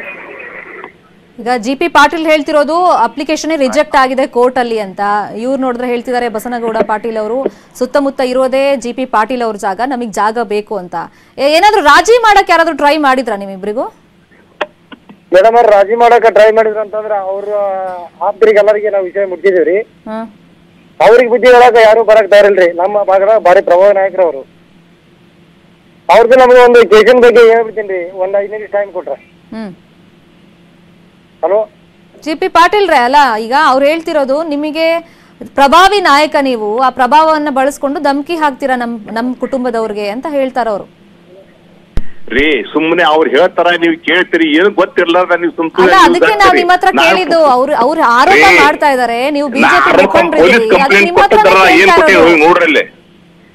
ಈಗ ಜಿ.ಪಿ. ಪಾಟೀಲ್ ಹೇಳ್ತಿರೋದು ಅಪ್ಲಿಕೇಶನ್ ರಿಜೆಕ್ಟ್ ಆಗಿದೆ ಕೋರ್ಟ್ ಅಲ್ಲಿ ಅಂತ. ಇವ್ರು ನೋಡಿದ್ರೆ ಹೇಳ್ತಿದ್ದಾರೆ ಬಸನಗೌಡ ಪಾಟೀಲ್ ಅವರು ಸುತ್ತಮುತ್ತ ಇರೋದೇ ಜಿ.ಪಿ. ಪಾಟೀಲ್ ಅವ್ರ ಜಾಗ, ನಮಗ್ ಜಾಗ ಬೇಕು ಅಂತ. ಏನಾದ್ರು ರಾಜಿ ಮಾಡಕ್ ಯಾರಾದ್ರೂ ಟ್ರೈ ಮಾಡಿದ್ರ ನಿಮ್ಮಿಬ್ರಿಗೂ? ಮೇಡಮ್ ಅವ್ರು ರಾಜಿ ಮಾಡಕ ಟ್ರೈ ಮಾಡಿದ್ರು ಅಂತಂದ್ರ ಅವ್ರ ಆಪ್ತರಿಗೆ ಎಲ್ಲರಿಗೆ ನಾವು ವಿಷಯ ಮುಟ್ಟಿದೀವ್ರಿ. ಅವ್ರಿಗೆ ಬುದ್ಧಿ ಹೇಳಕ ಯಾರು ಬರಕ್ ತಯಾರಿಲ್ರಿ. ನಮ್ಮ ಭಾಗದ ಭಾರಿ ಪ್ರಭಾವ ನಾಯಕರು ಅವರು. ಅವ್ರದ್ದು ನಮ್ಗೆ ಒಂದು ಕೇಸಿನ ಬಗ್ಗೆ ಹೇಳ್ಬಿಡ್ತೀನಿ, ಒಂದ್ 5 ನಿಮಿಷ ಟೈಮ್ ಕೊಟ್ರೆ. ಹಲೋ ಜಿ.ಪಿ. ಪಾಟೀಲ್ ರೇ ಅಲ್ಲ, ಈಗ ಅವ್ರು ಹೇಳ್ತಿರೋದು ನಿಮಗೆ ಪ್ರಭಾವಿ ನಾಯಕ, ನೀವು ಆ ಪ್ರಭಾವವನ್ನ ಬಳಸ್ಕೊಂಡು ಧಮಕಿ ಹಾಕ್ತೀರಾ ನಮ್ ಕುಟುಂಬದವ್ರಿಗೆ ಅಂತ ಹೇಳ್ತಾರ ಅವರು. ರೀ ಸುಮ್ಮನೆ ಅವ್ರು ಹೇಳ್ತಾರ, ನೀವು ಕೇಳ್ತೀರಿ, ಏನು ಗೊತ್ತಿರ್ಲಾರ್ದ ನೀವು ಅಲ್ಲ, ಅದಕ್ಕೆ ನಾವ್ ನಿಮ್ಮ ಹತ್ರ ಕೇಳಿದ್ದು. ಅವ್ರು ಆರೋಪ ಮಾಡ್ತಾ ಇದಾರೆ, ನೀವು ಬಿಜೆಪಿ ನೋಡ್ರಲ್ಲೇ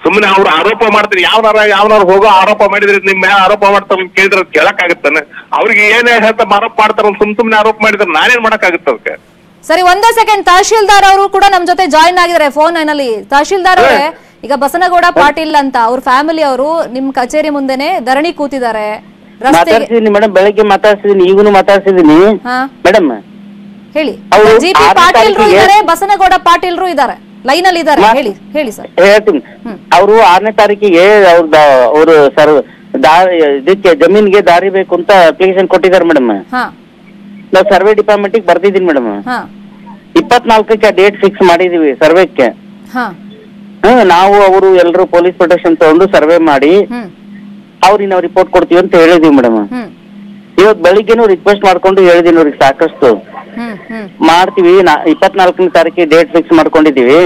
ಸುಮ್ಮನೆ ಅವ್ರು ಆರೋಪ ಮಾಡ್ತಾರೆ. ಯಾವನಾರ ಹೋಗೋ ಆರೋಪ ಮಾಡಿದ್ರೆ ನಿಮ್ ಮೇಲೆ ಆರೋಪ ಮಾಡ್ತಾರ ಕೇಳಿದ್ರೆ ಕೇಳಕ್ ಆಗತ್ತಾನೆ? ಅವ್ರಿಗೆ ಏನೇ ಹೇಳ್ತಾ ಆರೋಪ ಮಾಡ್ತಾರ, ಸುಮ್ನೆ ಆರೋಪ ಮಾಡಿದ್ರೆ ನಾನೇನ್ ಮಾಡಕ್ ಆಗುತ್ತೆ ಅದಕ್ಕೆ? ಸರಿ, ಒಂದೇ ಸೆಕೆಂಡ್. ತಹಶೀಲ್ದಾರ್ ಅವರು ಕೂಡ ನಮ್ ಜೊತೆ ಜಾಯಿನ್ ಆಗಿದ್ದಾರೆ ಫೋನ್ ಲೈನಲ್ಲಿ. ತಹಶೀಲ್ದಾರ್ ಅವರೇ, ಈಗ ಬಸನಗೌಡ ಪಾಟೀಲ್ ಅಂತ ಅವ್ರ ಫ್ಯಾಮಿಲಿ ಅವರು ನಿಮ್ ಕಚೇರಿ ಮುಂದೆನೆ ಧರಣಿ ಕೂತಿದ್ದಾರೆ. ಮೇಡಮ್ ಬೆಳಗ್ಗೆ ಮಾತಾಡ್ಸಿದೀನಿ, ಈಗೂನು ಮಾತಾಡ್ಸಿದೀನಿ ಮೇಡಮ್. ಹೇಳಿ. ಜಿ.ಪಿ. ಪಾಟೀಲ್ರು ಇದ್ದಾರೆ, ಬಸನಗೌಡ ಪಾಟೀಲ್ರು ಇದ್ದಾರೆ, ಲೈನ್ ಅಲ್ಲಿ ಇದ್ದಾರೆ. ಹೇಳಿ ಸರ್. ಹೇಳ್ತೀನಿ. ಅವರು 6ನೇ ತಾರೀಕಿಗೆ ಅವರು ಸರ್ ಇದಕ್ಕೆ ಜಮೀನ್ಗೆ ದಾರಿ ಬೇಕು ಅಂತ ಅಪ್ಲಿಕೇಶನ್ ಕೊಟ್ಟಿದ್ದಾರೆ ಮೇಡಮ್. ನಾವು ಸರ್ವೆ ಡಿಪಾರ್ಟ್ಮೆಂಟ್ ಗೆ ಬರ್ದಿದೀನಿ ಮೇಡಮ್. 24ಕ್ಕೆ ಡೇಟ್ ಫಿಕ್ಸ್ ಮಾಡಿದೀವಿ ಸರ್ವೆಕ್ಕೆ. ನಾವು ಅವರು ಎಲ್ಲರೂ ಪೊಲೀಸ್ ಪ್ರೊಟೆಕ್ಷನ್ ತಗೊಂಡು ಸರ್ವೆ ಮಾಡಿ ಅವ್ರಿಗೆ ನಾವು ರಿಪೋರ್ಟ್ ಕೊಡ್ತೀವಿ ಅಂತ ಹೇಳಿದೀವಿ ಮೇಡಮ್. ಇವತ್ ಬೆಳಿಗ್ಗೆನೂ ರಿಕ್ವೆಸ್ಟ್ ಮಾಡ್ಕೊಂಡು ಹೇಳಿದೀನಿ ಅವ್ರಿಗೆ ಸಾಕಷ್ಟು ಮಾಡ್ತೀವಿ. 24ನೇ ತಾರೀಕಿಗೆ ಡೇಟ್ ಫಿಕ್ಸ್ ಮಾಡ್ಕೊಂಡಿದೀವಿ.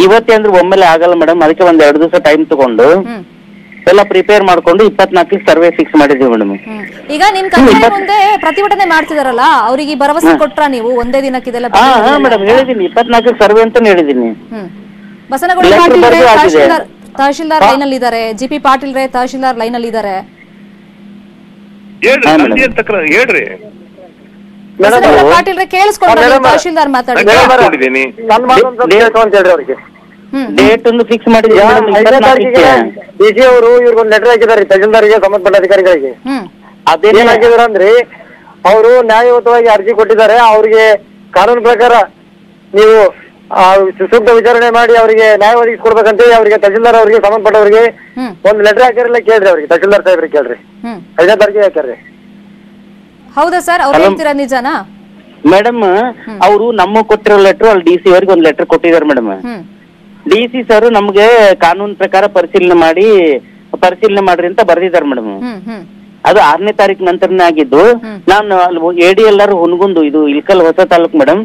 ಇವತ್ತೇ ಅಂದ್ರೆ ಒಮ್ಮೆಲೆ ಆಗಲ್ಲ ಮೇಡಮ್, ಅದಕ್ಕೆ 1-2 ದಿವಸ ಟೈಮ್ ತಗೊಂಡು ಎಲ್ಲ ಪ್ರಿಪೇರ್ ಮಾಡ್ಕೊಂಡು 24ಕ್ಕೆ ಸರ್ವೆ ಫಿಕ್ಸ್ ಮಾಡಿದೀವಿ ಮೇಡಮ್. ಈಗ ನಿಮ್ ಕಚೇರಿ ಮುಂದೆ ಪ್ರತಿಭಟನೆ ಮಾಡ್ತಿದಾರಲ್ಲ, ಅವ್ರಿಗೆ ಭರವಸೆ ಕೊಟ್ರ ನೀವು ಒಂದೇ ದಿನಕ್ಕೆ ಇದೆಲ್ಲ? ಮೇಡಮ್ ಹೇಳಿದೀನಿ, 24ಕ್ಕೆ ಸರ್ವೆ ಅಂತ ಹೇಳಿದೀನಿ. ಬಸನಗೌಡ ತಹಶೀಲ್ದಾರ್ ಲೈನ್ ಅಲ್ಲಿ ಇದ್ದಾರೆ, ಜಿ.ಪಿ. ಪಾಟೀಲ್ ರೇ ತಹಶೀಲ್ದಾರ್ ಲೈನ್ ಅಲ್ಲಿ ಇದ್ದಾರೆ. ಹೇಳ್ರಿ ಪಾಟೀಲ್ ರೇ ಕೇಳಿಸ್ಕೊಂಡು ತಹಶೀಲ್ದಾರ್ ಮಾತಾಡಿದ್ದೀನಿ. ಡೇಟ್ ಒಂದು ಫಿಕ್ಸ್ ಮಾಡಿದ್ದೀವಿ. ಡಿಸಿ ಅವರು ಇವ್ರಿಗೊಂದು ಲೆಟರ್ ಹಾಕಿದ್ದಾರೆ ತಹಶೀಲ್ದಾರ್ಗೆ, ಸಂಬಂಧಪಟ್ಟ ಅಧಿಕಾರಿಗಳಿಗೆ. ಅದೇನ್ ಹಾಕಿದಾರೆ ಅಂದ್ರೆ ಅವರು ನ್ಯಾಯಯುತವಾಗಿ ಅರ್ಜಿ ಕೊಟ್ಟಿದ್ದಾರೆ. ಅವ್ರಿಗೆ ಕಾನೂನು ಪ್ರಕಾರ ನೀವು ಸೂಕ್ತ ವಿಚಾರಣೆ ಮಾಡಿ ಅವರಿಗೆ ನ್ಯಾಯ ಒದಗಿಸ್ಕೊಡ್ಬೇಕಂತೇಳಿ ಅವ್ರಿಗೆ ತಹಶೀಲ್ದಾರ್ ಅವರಿಗೆ ಸಂಬಂಧಪಟ್ಟವರಿಗೆ ಒಂದು ಲೆಟರ್ ಹಾಕಿರಲ್ಲ. ಕೇಳ್ರಿ ಅವ್ರಿಗೆ, ತಹಶೀಲ್ದಾರ್ ಸಾಹೇಬ್ರಿಗೆ ಕೇಳ್ರಿ. 5ನೇ ತಾರೀಕಿಗೆ ಹಾಕ್ಯಾರ್ರಿ. ಹೌದಾ ಸರ್, ಅವ್ರು ಹೇಳ್ತೀರಾ ನಿಜಾನಾ? ಮೇಡಮ್ ಅವರು ನಮ್ಮ ಕೊಟ್ಟಿರೋ ಲೆಟರ್ ಅಲ್ಲಿ ಡಿಸಿ ಅವರಿಗೆ ಒಂದು ಲೆಟರ್ ಕೊಟ್ಟಿದ್ದಾರೆ ಮೇಡಮ್. ಡಿಸಿ ಸರ್ ನಮ್ಗೆ ಕಾನೂನು ಪ್ರಕಾರ ಪರಿಶೀಲನೆ ಮಾಡ್ರಿ ಅಂತ ಬರ್ದಿದ್ದಾರೆ ಮೇಡಮ್. ಅದು 6ನೇ ತಾರೀಕು ನಂತರನೇ ಆಗಿದ್ದು. ನಾನು ADLR ಹುನಗುಂದು, ಇದು ಇಲ್ಕಲ್ ಹೊಸ ತಾಲೂಕ್ ಮೇಡಮ್.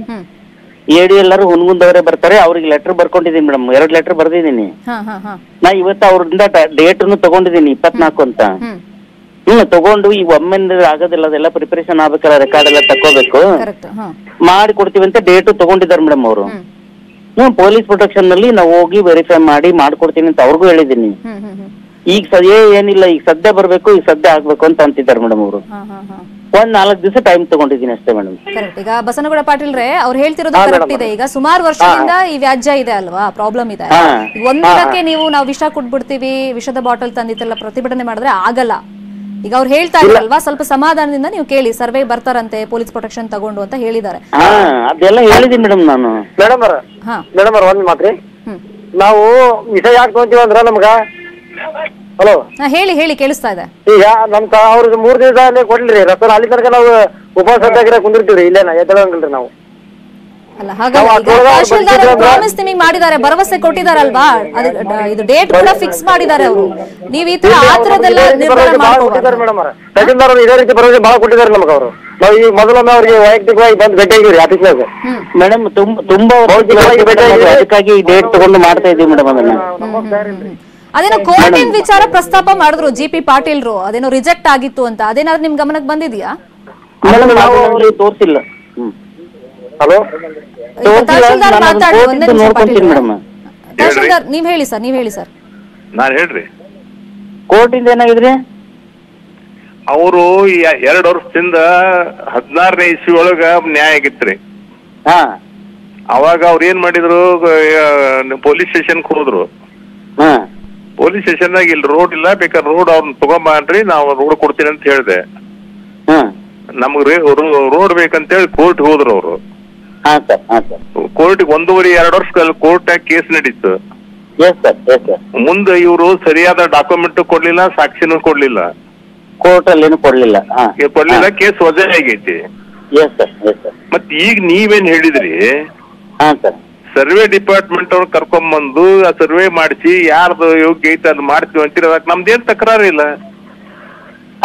ADLR ಹುನಗುಂದವರೇ ಬರ್ತಾರೆ, ಅವ್ರಿಗೆ ಲೆಟರ್ ಬರ್ಕೊಂಡಿದೀನಿ ಮೇಡಮ್. 2 ಲೆಟರ್ ಬರ್ದಿದ್ದೀನಿ. ನಾ ಇವತ್ತು ಅವ್ರಿಂದ ಡೇಟ್ ತಗೊಂಡಿದ್ದೀನಿ 24 ಅಂತ. ತಗೊಂಡು ಈಗ ಒಮ್ಮೆ ಆಗೋದಿಲ್ಲ, ಅದೆಲ್ಲ ಪ್ರಿಪರೇಷನ್ ಆಗ್ಬೇಕಲ್ಲ, ರೆಕಾರ್ಡ್ ಎಲ್ಲ ತಕೋಬೇಕು, ಮಾಡಿ ಕೊಡ್ತೀವಿ ಅಂತ ಡೇಟ್ ತಗೊಂಡಿದ್ದಾರೆ ಮೇಡಮ್ ಅವರು. ಪೊಲೀಸ್ ಪ್ರೊಟೆಕ್ಷನ್ ನಲ್ಲಿ ನಾವು ಹೋಗಿ ವೆರಿಫೈ ಮಾಡಿ ಮಾಡ್ಕೊಡ್ತೀನಿ ಅಂತ ಅವ್ರಿಗೂ ಹೇಳಿದೀನಿ. ಈಗ ಏನಿಲ್ಲ, ಈಗ ಸದ್ಯ ಬರ್ಬೇಕು, ಈಗ ಸದ್ಯ ಆಗ್ಬೇಕು ಅಂತ ಅಂತಿದ್ದಾರೆ ಮೇಡಮ್ ಅವರು. 4 ದಿವಸ ಟೈಮ್ ತಗೊಂಡಿದ್ದೀನಿ ಅಷ್ಟೇ ಮೇಡಮ್. ಈಗ ಬಸನಗೌಡ ಪಾಟೀಲ್ ರೇ ಅವ್ರು ಹೇಳ್ತಿರೋದು ಕರೆಕ್ಟ್ ಇದೆ. ಈಗ ಸುಮಾರು ವರ್ಷದಿಂದ ಈ ವ್ಯಾಜ್ಯ ಇದೆ ಅಲ್ವಾ, ಪ್ರಾಬ್ಲಮ್ ಇದೆ. ಒಂದಕ್ಕೆ ನಾವು ವಿಷ ಕೊಟ್ಬಿಡ್ತೀವಿ, ವಿಷದ ಬಾಟಲ್ ತಂದಿತ್ತೆಲ್ಲ ಪ್ರತಿಭಟನೆ ಮಾಡಿದ್ರೆ ಆಗಲ್ಲ. ಈಗ ಅವ್ರು ಹೇಳ್ತಾ ಇದ್ರಲ್ವಾ, ಸ್ವಲ್ಪ ಸಮಾಧಾನದಿಂದ ನೀವು ಕೇಳಿ, ಸರ್ವೆ ಬರ್ತಾರಂತೆ ಪೊಲೀಸ್ ಪ್ರೊಟೆಕ್ಷನ್ ತಗೊಂಡು ಅಂತ ಹೇಳಿದ್ದಾರೆ. ಅದೆಲ್ಲ ಹೇಳಿದೀನಿ ಮೇಡಮ್ ನಾನು. ಮೇಡಮ್ ಒಂದ್ ಮಾತ್ರಿ, ನಾವು ವಿಷಯ ಯಾಕೆ ತಗೊಂತೀವಿ ಅಂದ್ರ ನಮ್ಗ ಹಲೋ ಹೇಳಿ ಕೇಳಿಸ್ತಾ ಇದೆ. ಈಗ ನಮ್ ಅವ್ರಿಗೆ 3 ದಿವಸ ಅಲ್ಲೇ ಕೊಡ್ಲಿ ರಸನ, ಅಲ್ಲಿ ತನಕ ನಾವು ಉಪವಾಸ ಸತ್ಯಾಗ್ರಹ ಕುಂದಿರ್ತೀವ್ರಿ, ಇಲ್ಲೇನ ಎದ್ದಳಂಗಿಲ್ರಿ ನಾವು. ಅಲ್ಲ ತಹಶೀಲ್ದಾರ್ ಪ್ರಾಮಿಸ್ ನಿಮಗೆ ಮಾಡಿದ್ದಾರೆ, ಭರವಸೆ ಕೊಟ್ಟಿದಾರಲ್ವಾ, ಇದು ಡೇಟ್ ಕೂಡ ಫಿಕ್ಸ್ ಮಾಡಿದ್ದಾರೆ ಅವರು. ನೀವು ಈ ತರ ಆತರದೆಲ್ಲ ನಿರ್ಧಾರ ಮಾಡ್ಕೊಟ್ಟಿದ್ದಾರೆ ಮೇಡಮ್. ತಹಶೀಲ್ದಾರ್ ಅವರು ಇದೇ ರೀತಿ ಭರವಸೆ ಬಹಳ ಕೊಟ್ಟಿದ್ದಾರೆ ನಮಗೆ ಅವರು. ನಾವು ಈ ಮೊದಲೊಮ್ಮೆ ಅವ್ರಿಗೆ ವೈಯಕ್ತಿಕವಾಗಿ ಬಂದು ಭೇಟಿ ಆಗಿವ್ರಿ ಆಫೀಸ್ನಾಗ ಮೇಡಮ್. ತುಂಬಾ ಅದಕ್ಕಾಗಿ ಡೇಟ್ ತಗೊಂಡು ಮಾಡ್ತಾ ಇದೀವಿ ಮೇಡಮ್. ಅದೇನೋ ಕೋರ್ಟಿನ ವಿಚಾರ ಪ್ರಸ್ತಾಪ ಮಾಡಿದ್ರು ಜಿ.ಪಿ. ಪಾಟೀಲ್ರು, ಅದೇನೋ ರಿಜೆಕ್ಟ್ ಆಗಿತ್ತು ಅಂತ, ಅದೇನಾದ್ರು ನಿಮ್ ಗಮನಕ್ಕೆ ಬಂದಿದ್ಯಾ? ತೋರಿಸಿಲ್ಲ. ಹಲೋ ತಹಶೀಲ್ದಾರ್ ಮಾತಾಡಿ, ಒಂದೇ ನಿಮಿಷ ತಹಶೀಲ್ದಾರ್ ನೀವ್ ಹೇಳಿ ಸರ್. ನಾನ್ ಹೇಳ್ರಿ, ಕೋರ್ಟಿಂದ ಏನಾಗಿದ್ರಿ? ಅವರು 2 ವರ್ಷದಿಂದ 16ನೇ ಇಸ್ವಿ ಒಳಗ ನ್ಯಾಯ ಆಗಿತ್ರಿ. ಅವಾಗ ಅವ್ರ ಏನ್ ಮಾಡಿದ್ರು, ಪೊಲೀಸ್ ಸ್ಟೇಷನ್ಗೆ ಹೋದ್ರು. ಪೊಲೀಸ್ ಸ್ಟೇಷನ್ ನಾಗ ಇಲ್ಲಿ ರೋಡ್ ಇಲ್ಲ, ಬೇಕಾದ್ರೆ ರೋಡ್ ಅವ್ರನ್ನ ತಗೊಂಬನ್ರಿ, ನಾವು ರೋಡ್ ಕೊಡ್ತೀನಿ ಅಂತ ಹೇಳಿದೆ. ನಮಗ್ ರೋಡ್ ಬೇಕಂತೇಳಿ ಕೋರ್ಟ್ ಹೋದ್ರು ಅವರು. ಹಾ ಸರ್, ಹಾ ಸರ್. ಕೋರ್ಟ್ 1.5-2 ವರ್ಷ ಕೋರ್ಟ್ ಕೇಸ್ ನಡೀತು. Yes sir, yes sir. ಮುಂದೆ ಇವರು ಸರಿಯಾದ ಡಾಕ್ಯುಮೆಂಟ್ ಕೊಡ್ಲಿಲ್ಲ, ಸಾಕ್ಷಿನೂ ಕೊಡ್ಲಿಲ್ಲ, ಕೋರ್ಟ್ ಅಲ್ಲಿ ಕೊಡ್ಲಿಲ್ಲ. ಕೊಡ್ಲಿಲ್ಲ, ಕೇಸ್ ವಜಾ ಆಗೈತಿ. Yes sir, yes sir. ಮತ್ ಈಗ ನೀವೇನ್ ಹೇಳಿದ್ರಿ, ಹಾ ಸರ್, ಸರ್ವೆ ಡಿಪಾರ್ಟ್ಮೆಂಟ್ ಅವ್ರು ಕರ್ಕೊಂಡ್ಬಂದು ಆ ಸರ್ವೆ ಮಾಡಿಸಿ ಯಾರ್ದು ಯೋಗ್ಯ ಐತೆ ಅದು ಮಾಡ್ತೀವಿ ಅಂತೀರ, ನಮ್ದೇನ್ ತಕರಾರಿಲ್ಲ.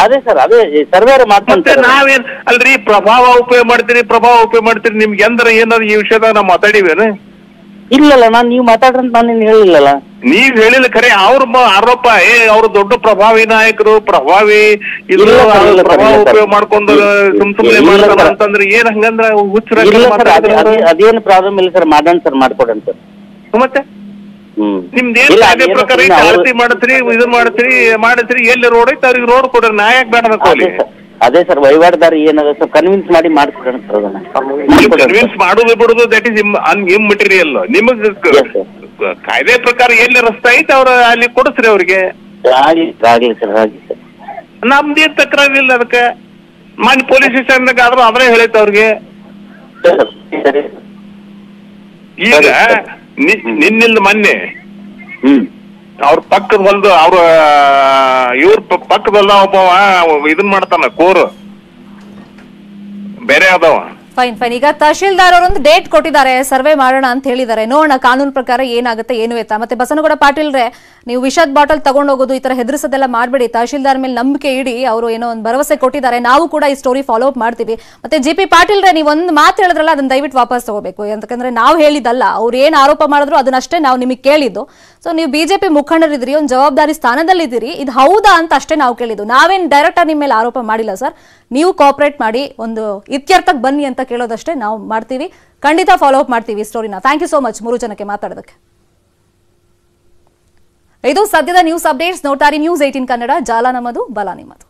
ಅದೇ ಸರ್, ಅದೇ ಸರ್ವೇರ್ ಮತ್ತೆ ನಾವೇನ್ ಅಲ್ರಿ ಪ್ರಭಾವ ಉಪಯೋಗ ಮಾಡ್ತೀರಿ, ನಿಮ್ಗೆ ಎಂದ್ರ ಏನಾದ್ರು ಈ ವಿಷಯದಾಗ ನಾವು ಮಾತಾಡಿವೇನು? ಇಲ್ಲಲ್ಲ, ನೀವು ಮಾತಾಡ್ರಂತ ನಾನೇನು ಹೇಳಿಲ್ಲಲ್ಲ. ನೀವ್ ಹೇಳಿಲ್ಲ ಖರೆ, ಅವ್ರ ಆರೋಪ ಅವ್ರು ದೊಡ್ಡ ಪ್ರಭಾವಿ ನಾಯಕರು, ಪ್ರಭಾವಿ ಇದು ಪ್ರಭಾವ ಉಪಯೋಗ ಮಾಡ್ಕೊಂಡು ಸುಮ್ನೆ ಮಾಡ್ತಾರ ಅಂತಂದ್ರೆ ಏನ್ ಹಂಗಂದ್ರ ಹುಚ್ಚರ? ಅದೇನು ಪ್ರಾಬ್ಲಮ್ ಇಲ್ಲ ಸರ್, ಮಾಡೋಣ ಸರ್, ಮಾಡ್ಕೊಡೋಣ ಸರ್. ಮತ್ತೆ ನಿಮ್ದೇನ್ ಅದೇ ಪ್ರಕಾರ ಜಾಸ್ತಿ ಮಾಡತ್ರಿ, ಇದು ಮಾಡತ್ರಿ ಎಲ್ಲಿ ರೋಡ್ ಐತೆ ಅವ್ರಿಗೆ ರೋಡ್ ಕೊಡ್ರಿ, ನಾ ಯಾಕೆ ಬೇಡ ಅನ್ಕೋಲಿ? ಅದೇ ಸರ್, ವಹಿವಾಟದಾರ ಏನದ ಸರ್ ಕನ್ವಿನ್ಸ್ ಮಾಡಿ ಮಾಡ್ಕೊಡೋಣ ಸರ್. ಕನ್ವಿನ್ಸ್ ಮಾಡುದು ಬಿಡುದು ದಟ್ ಇಸ್ ಇಮ್ಮೆಟೀರಿಯಲ್. ನಿಮಗ್ ಕಾಯ್ದೆ ಪ್ರಕಾರ ಎಲ್ಲಿ ರಸ್ತೆ ಐತೆ ಅವ್ರ ಅಲ್ಲಿ ಕೊಡಿಸ್ರಿ ಅವ್ರಿಗೆ. ಆಗ್ಲಿ ಸರ್, ಆಗ್ಲಿ ಸರ್. ನಮ್ದೇನ್ ತಕರಾರಿಲ್ಲ ಅದಕ್ಕೆ. ಮಾನ್ಯ ಪೊಲೀಸ್ ಸ್ಟೇಷನ್ದಾಗ ಆದ್ರೂ ಅವರೇ ಹೇಳೈತೆ ಅವ್ರಿಗೆ. ಈಗ ನಿನ್ನಿಂದ ಮೊನ್ನೆ ಅವ್ರ ಪಕ್ಕದ ಹೊಲ್ದು ಅವ್ರ ಇವ್ರ ಪಕ್ಕದಲ್ಲ ಒಬ್ಬ ಇದನ್ ಮಾಡ್ತಾನ, ಕೋರ್ ಬೇರೆ ಆದವ. Fine fine. ಈಗ ತಹಶೀಲ್ದಾರ್ ಅವರೊಂದು ಡೇಟ್ ಕೊಟ್ಟಿದ್ದಾರೆ, ಸರ್ವೆ ಮಾಡೋಣ ಅಂತ ಹೇಳಿದ್ದಾರೆ. ನೋಡೋಣ ಕಾನೂನು ಪ್ರಕಾರ ಏನಾಗುತ್ತೆ ಏನು ಎತ್ತ. ಮತ್ತೆ ಬಸನಗೌಡ ಪಾಟೀಲ್ರೆ, ನೀವು ವಿಷದ ಬಾಟಲ್ ತಗೊಂಡೋಗೋದು, ಈ ತರ ಹೆದರಿಸೋದೆಲ್ಲ ಮಾಡಬೇಡಿ. ತಹಶೀಲ್ದಾರ್ ಮೇಲೆ ನಂಬಿಕೆ ಇಡಿ, ಅವರು ಏನೋ ಒಂದು ಭರವಸೆ ಕೊಟ್ಟಿದ್ದಾರೆ. ನಾವು ಕೂಡ ಈ ಸ್ಟೋರಿ ಫಾಲೋ ಅಪ್ ಮಾಡ್ತೀವಿ. ಮತ್ತೆ JP ಪಾಟೀಲ್ರೆ, ನೀವು ಒಂದು ಮಾತು ಹೇಳಿದ್ರಲ್ಲ, ಅದನ್ನ ದಯವಿಟ್ಟು ವಾಪಸ್ ತಗೋಬೇಕು. ಯಾಕಂದ್ರೆ ನಾವು ಹೇಳಿದ್ದಲ್ಲ, ಅವ್ರು ಏನ್ ಆರೋಪ ಮಾಡಿದ್ರು ಅದನ್ನಷ್ಟೇ ನಾವು ನಿಮಗೆ ಕೇಳಿದ್ದು. ಸೊ ನೀವು BJP ಮುಖಂಡರಿದ್ದೀರಿ, ಒಂದು ಜವಾಬ್ದಾರಿ ಸ್ಥಾನದಲ್ಲಿದ್ದೀರಿ, ಇದು ಹೌದಾ ಅಂತ ಅಷ್ಟೇ ನಾವು ಕೇಳಿದ್ದು. ನಾವೇನ್ ಡೈರೆಕ್ಟ್ ನಿಮ್ಮ ಮೇಲೆ ಆರೋಪ ಮಾಡಿಲ್ಲ ಸರ್. ನೀವು ಕೋಆಪರೇಟ್ ಮಾಡಿ ಒಂದು ಇತ್ಯರ್ಥಕ್ಕೆ ಬನ್ನಿ ಅಂತ ಕೇಳೋದಷ್ಟೇ ನಾವು ಮಾಡ್ತೀವಿ. ಖಂಡಿತ ಫಾಲೋ ಅಪ್ ಮಾಡ್ತೀವಿ ಸ್ಟೋರಿನ. ಥ್ಯಾಂಕ್ ಯು ಸೋ ಮಚ್ 3 ಜನಕ್ಕೆ ಮಾತಾಡೋದಕ್ಕೆ. ಇದು ಸದ್ಯದ ನ್ಯೂಸ್ ಅಪ್ಡೇಟ್ಸ್. ನೋಡ್ತಾರೆ ನ್ಯೂಸ್ 18 ಕನ್ನಡ. ಜಾಲ ನಮ್ಮದು, ಬಲ ನಿಮ್ಮದು.